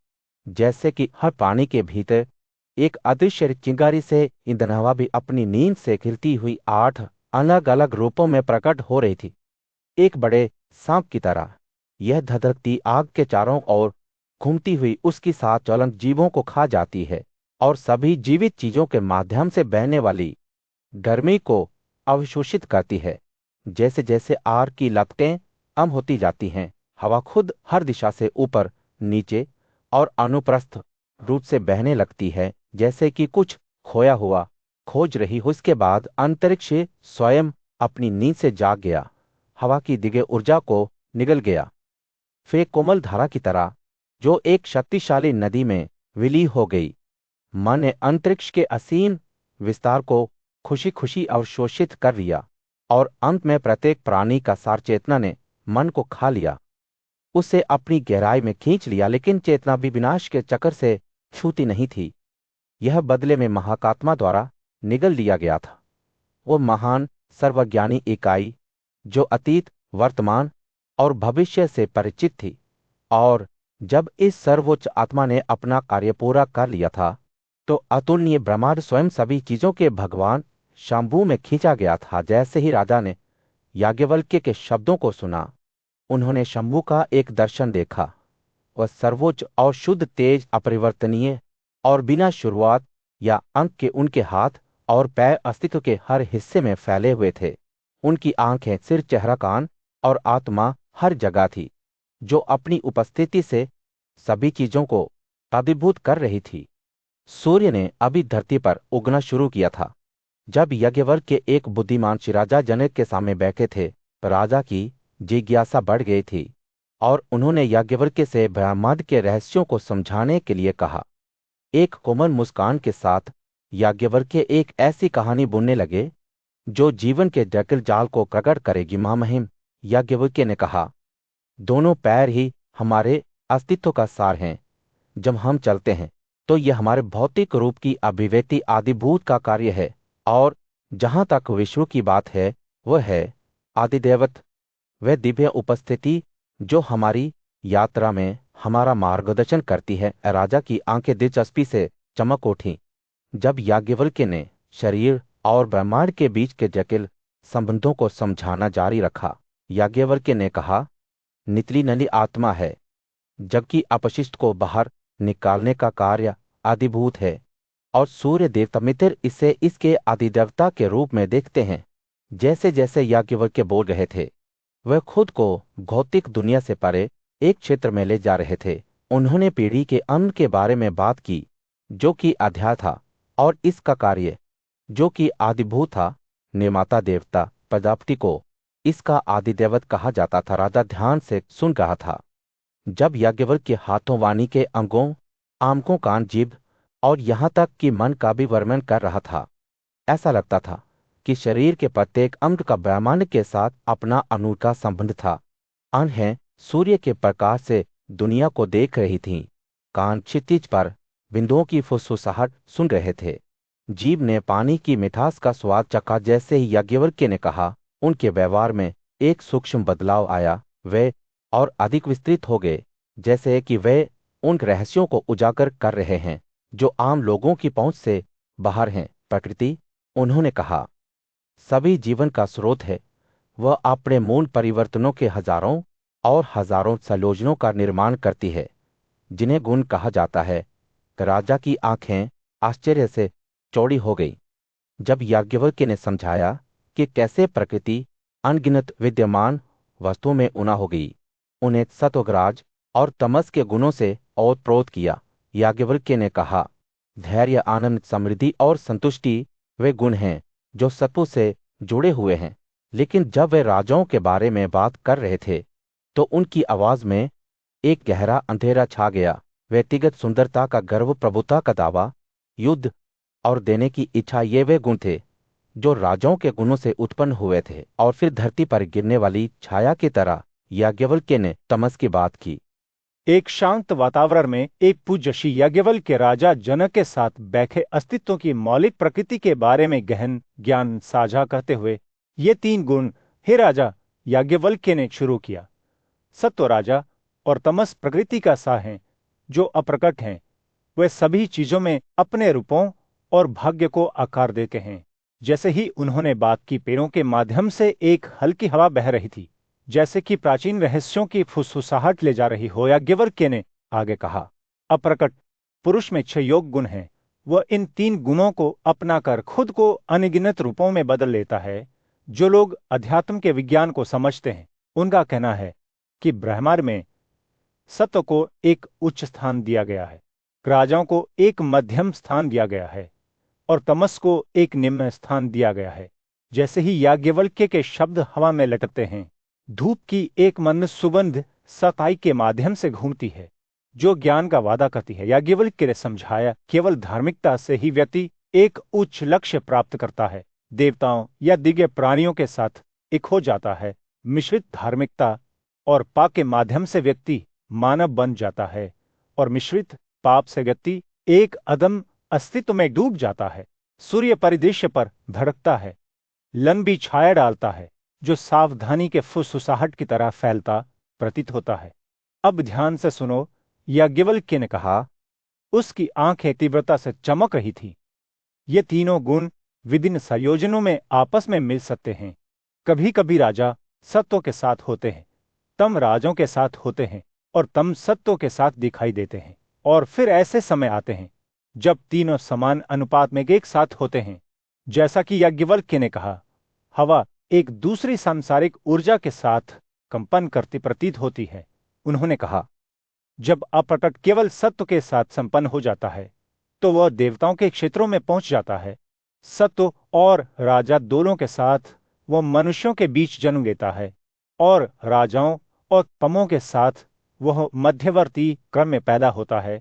जैसे कि हर पानी के भीतर एक अदृश्य चिंगारी से ईंधन हवा भी अपनी नींद से खिलती हुई 8 अलग अलग रूपों में प्रकट हो रही थी, एक बड़े सांप की तरह। यह धधकती आग के चारों ओर घूमती हुई उसकी साथ ज्वलंत जीवों को खा जाती है और सभी जीवित चीजों के माध्यम से बहने वाली गर्मी को अवशोषित करती है। जैसे जैसे आग की लपटें कम होती जाती हैं, हवा खुद हर दिशा से ऊपर नीचे और अनुप्रस्थ रूप से बहने लगती है, जैसे कि कुछ खोया हुआ खोज रही हो। इसके बाद अंतरिक्ष स्वयं अपनी नींद से जाग गया, हवा की दिव्य ऊर्जा को निगल गया, फिर कोमल धारा की तरह जो एक शक्तिशाली नदी में विलीन हो गई। मन ने अंतरिक्ष के असीम विस्तार को खुशी खुशी अवशोषित कर लिया और अंत में प्रत्येक प्राणी का सार चेतना ने मन को खा लिया, उसे अपनी गहराई में खींच लिया। लेकिन चेतना भी विनाश के चक्कर से छूती नहीं थी। यह बदले में महाकात्मा द्वारा निगल लिया गया था, वो महान सर्वज्ञानी इकाई जो अतीत, वर्तमान और भविष्य से परिचित थी। और जब इस सर्वोच्च आत्मा ने अपना कार्य पूरा कर लिया था, तो अतुलनीय ब्रह्मांड स्वयं सभी चीजों के भगवान शंभू में खींचा गया था। जैसे ही राजा ने याज्ञवल्क्य के शब्दों को सुना, उन्होंने शंभू का एक दर्शन देखा। वह सर्वोच्च और शुद्ध, तेज, अपरिवर्तनीय और बिना शुरुआत या अंत के उनके हाथ और पैर अस्तित्व के हर हिस्से में फैले हुए थे। उनकी आंखें, सिर, चेहरा, कान और आत्मा हर जगह थी, जो अपनी उपस्थिति से सभी चीजों को अभिभूत कर रही थी। सूर्य ने अभी धरती पर उगना शुरू किया था। जब यज्ञवल्क्य के एक बुद्धिमान राजा जनक के सामने बैठे थे, राजा की जिज्ञासा बढ़ गई थी और उन्होंने याज्ञवल्क्य से ब्रह्मांड के रहस्यों को समझाने के लिए कहा। एक कोमल मुस्कान के साथ याज्ञवल्क्य एक ऐसी कहानी बुनने लगे जो जीवन के जटिल जाल को प्रकट करेगी। महामहिम, याज्ञवल्क्य ने कहा, दोनों पैर ही हमारे अस्तित्व का सार हैं। जब हम चलते हैं तो यह हमारे भौतिक रूप की अभिव्यक्ति आदिभूत का कार्य है। और जहां तक विष्णु की बात है, वह है आदिदेवत, वह दिव्य उपस्थिति जो हमारी यात्रा में हमारा मार्गदर्शन करती है। राजा की आंखें दिलचस्पी से चमक उठी जब याज्ञवल्क्य ने शरीर और ब्रह्मांड के बीच के जटिल संबंधों को समझाना जारी रखा। याज्ञवल्क्य ने कहा, नितली नली आत्मा है, जबकि अपशिष्ट को बाहर निकालने का कार्य आदिभूत है और सूर्य देवता मित्र इसे इसके आदिदेवता के रूप में देखते हैं। जैसे जैसे याज्ञवल्क्य बोल रहे थे, वह खुद को भौतिक दुनिया से परे एक क्षेत्र में ले जा रहे थे। उन्होंने पीढ़ी के अंत के बारे में बात की, जो कि अध्याय था, और इसका कार्य जो कि आदिभूत था। निर्माता देवता प्रजापति को इसका आदिदेवत कहा जाता था। राजा ध्यान से सुन रहा था जब याज्ञवल्क्य हाथों, वाणी के अंगों, आंखों, कान, जीभ और यहां तक कि मन का भी वर्णन कर रहा था। ऐसा लगता था कि शरीर के प्रत्येक अंग का ब्रह्मांड के साथ अपना अनूठा संबंध था। आंखें सूर्य के प्रकाश से दुनिया को देख रही थीं, कान क्षितिज पर बिंदुओं की फुसफुसाहट सुन रहे थे, जीभ ने पानी की मिठास का स्वाद चखा। जैसे ही याज्ञवल्क्य ने कहा, उनके व्यवहार में एक सूक्ष्म बदलाव आया। वे और अधिक विस्तृत हो गए, जैसे कि वे उन रहस्यों को उजागर कर रहे हैं जो आम लोगों की पहुंच से बाहर हैं। प्रकृति, उन्होंने कहा, सभी जीवन का स्रोत है। वह अपने मूल परिवर्तनों के हजारों और हजारों संयोजनों का निर्माण करती है, जिन्हें गुण कहा जाता है। राजा की आंखें आश्चर्य से चौड़ी हो गई जब याज्ञवल्क्य ने समझाया कि कैसे प्रकृति अनगिनत विद्यमान वस्तुओं में उना हो गई, उन्हें सत्वराज और तमस के गुणों से ओतप्रोत किया। याज्ञवल्क्य ने कहा, धैर्य, आनंद, समृद्धि और संतुष्टि वे गुण हैं जो सत्व से जुड़े हुए हैं। लेकिन जब वे राजाओं के बारे में बात कर रहे थे, तो उनकी आवाज में एक गहरा अंधेरा छा गया। व्यक्तिगत सुंदरता का गर्व, प्रभुता का दावा, युद्ध और देने की इच्छा, ये वे गुण थे जो राजाओं के गुणों से उत्पन्न हुए थे। और फिर धरती पर गिरने वाली छाया की तरह याज्ञवल्क्य ने तमस की बात की। एक शांत वातावरण में एक पूज्य श्री याज्ञवल्क्य राजा जनक के साथ बैठे अस्तित्व की मौलिक प्रकृति के बारे में गहन ज्ञान साझा करते हुए ये 3 गुण, हे राजा, याज्ञवल्क्य ने शुरू किया। सत्व राजा और तमस प्रकृति का सा है जो अप्रकट हैं। वे सभी चीजों में अपने रूपों और भाग्य को आकार देते हैं। जैसे ही उन्होंने बात की, पेड़ों के माध्यम से एक हल्की हवा बह रही थी, जैसे कि प्राचीन रहस्यों की फुसफुसाहट ले जा रही हो। याज्ञवल्क्य ने आगे कहा, अप्रकट पुरुष में 6 योग गुण हैं। वह इन 3 गुणों को अपनाकर खुद को अनगिनत रूपों में बदल लेता है। जो लोग अध्यात्म के विज्ञान को समझते हैं, उनका कहना है कि ब्रह्मांड में सत्व को एक उच्च स्थान दिया गया है, राजाओं को एक मध्यम स्थान दिया गया है और तमस को एक निम्न स्थान दिया गया है। जैसे ही याज्ञवल्क्य के शब्द हवा में लटकते हैं, धूप की एक मंद सुगंध सताई के माध्यम से घूमती है जो ज्ञान का वादा करती है। याज्ञवल्क्य ने समझाया, केवल धार्मिकता से ही व्यक्ति एक उच्च लक्ष्य प्राप्त करता है, देवताओं या दिव्य प्राणियों के साथ एक हो जाता है। मिश्रित धार्मिकता और पाप के माध्यम से व्यक्ति मानव बन जाता है और मिश्रित पाप से व्यक्ति एक अदम अस्तित्व में डूब जाता है। सूर्य परिदृश्य पर भड़कता है, लंबी छाया डालता है जो सावधानी के फुसफुसाहट की तरह फैलता प्रतीत होता है। अब ध्यान से सुनो, याज्ञवल्क्य ने कहा। उसकी आंखें तीव्रता से चमक रही थी। ये तीनों गुण विभिन्न संयोजनों में आपस में मिल सकते हैं। कभी कभी राजा सत्व के साथ होते हैं, तम राजों के साथ होते हैं और तम सत्व के साथ दिखाई देते हैं। और फिर ऐसे समय आते हैं जब तीनों समान अनुपात में एक साथ होते हैं। जैसा कि याज्ञवल्क्य ने कहा, हवा एक दूसरी सांसारिक ऊर्जा के साथ कंपन करती प्रतीत होती है। उन्होंने कहा, जब अप्रकट केवल सत्व के साथ संपन्न हो जाता है तो वह देवताओं के क्षेत्रों में पहुंच जाता है। सत्व और राजा दोनों के साथ वह मनुष्यों के बीच जन्म लेता है और राजाओं और तमों के साथ वह मध्यवर्ती क्रम में पैदा होता है।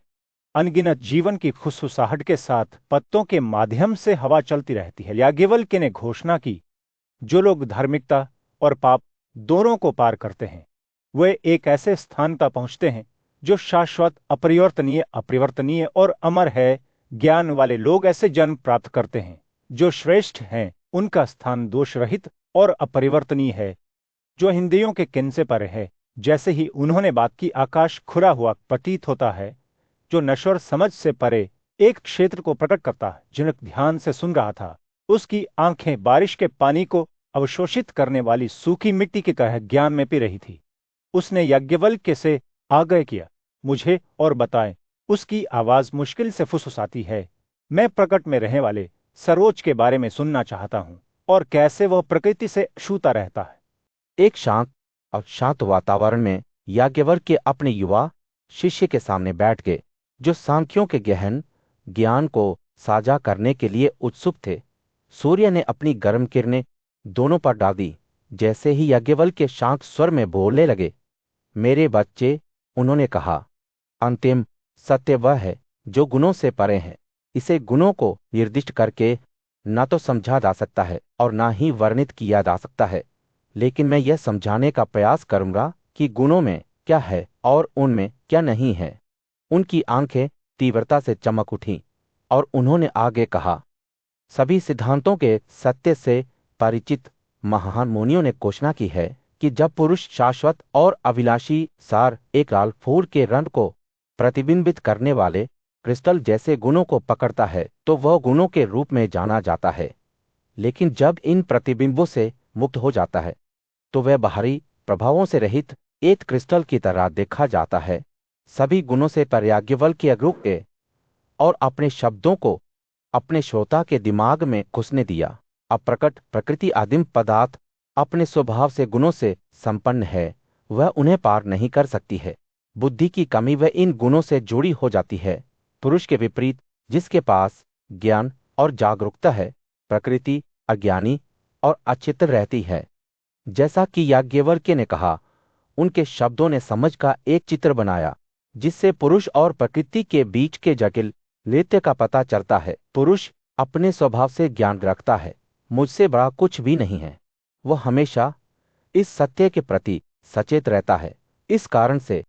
अनगिनत जीवन की फुसफुसाहट के साथ पत्तों के माध्यम से हवा चलती रहती है। याज्ञवल्क्य ने घोषणा की, जो लोग धार्मिकता और पाप दोनों को पार करते हैं, वे एक ऐसे स्थान पर पहुंचते हैं जो शाश्वत, अपरिवर्तनीय और अमर है। ज्ञान वाले लोग ऐसे जन्म प्राप्त करते हैं जो श्रेष्ठ हैं। उनका स्थान दोष रहित और अपरिवर्तनीय है, जो इंद्रियों के केंद्र से परे है। जैसे ही उन्होंने बात की, आकाश खुला हुआ प्रतीत होता है जो नश्वर समझ से परे एक क्षेत्र को प्रकट करता है। जनक ध्यान से सुन रहा था। उसकी आंखें बारिश के पानी को अवशोषित करने वाली सूखी मिट्टी की तरह ज्ञान में पी रही थी। उसने याज्ञवल्क्य से आग्रह किया, मुझे और बताएं। उसकी आवाज मुश्किल से फुसफुसाती है, मैं प्रकट में रहने वाले सरोज के बारे में सुनना चाहता हूं और कैसे वह प्रकृति से छूता रहता है। एक शांत और शांत वातावरण में याज्ञवल्क्य अपने युवा शिष्य के सामने बैठ गए, जो सांख्यों के गहन ज्ञान को साझा करने के लिए उत्सुक थे। सूर्य ने अपनी गर्म किरणें दोनों पर डाल दी। जैसे ही याज्ञवल्क्य शांत स्वर में बोलने लगे, मेरे बच्चे, उन्होंने कहा, अंतिम सत्य वह है जो गुणों से परे है। इसे गुणों को निर्दिष्ट करके न तो समझा जा सकता है और न ही वर्णित किया जा सकता है, लेकिन मैं यह समझाने का प्रयास करूंगा कि गुणों में क्या है और उनमें क्या नहीं है। उनकी आंखें तीव्रता से चमक उठीं और उन्होंने आगे कहा, सभी सिद्धांतों के सत्य से परिचित महान मुनियों ने घोषणा की है कि जब पुरुष शाश्वत और अविनाशी सार एक लाल फूल के रंग को प्रतिबिंबित करने वाले क्रिस्टल जैसे गुणों को पकड़ता है तो वह गुणों के रूप में जाना जाता है। लेकिन जब इन प्रतिबिंबों से मुक्त हो जाता है तो वह बाहरी प्रभावों से रहित एक क्रिस्टल की तरह देखा जाता है। सभी गुणों से पर याज्ञवल्क्य रुक गए और अपने शब्दों को अपने श्रोता के दिमाग में घुसने दिया। अप्रकट प्रकृति आदिम पदार्थ अपने स्वभाव से गुणों से संपन्न है, वह उन्हें पार नहीं कर सकती है। बुद्धि की कमी वह इन गुणों से जुड़ी हो जाती है। पुरुष के विपरीत, जिसके पास ज्ञान और जागरूकता है, प्रकृति अज्ञानी और अचित्र रहती है। जैसा कि याज्ञवल्क्य ने कहा, उनके शब्दों ने समझ का एक चित्र बनाया जिससे पुरुष और प्रकृति के बीच के जटिल लेते का पता चलता है। पुरुष अपने स्वभाव से ज्ञान रखता है, मुझसे बड़ा कुछ भी नहीं है। वह हमेशा इस सत्य के प्रति सचेत रहता है। इस कारण से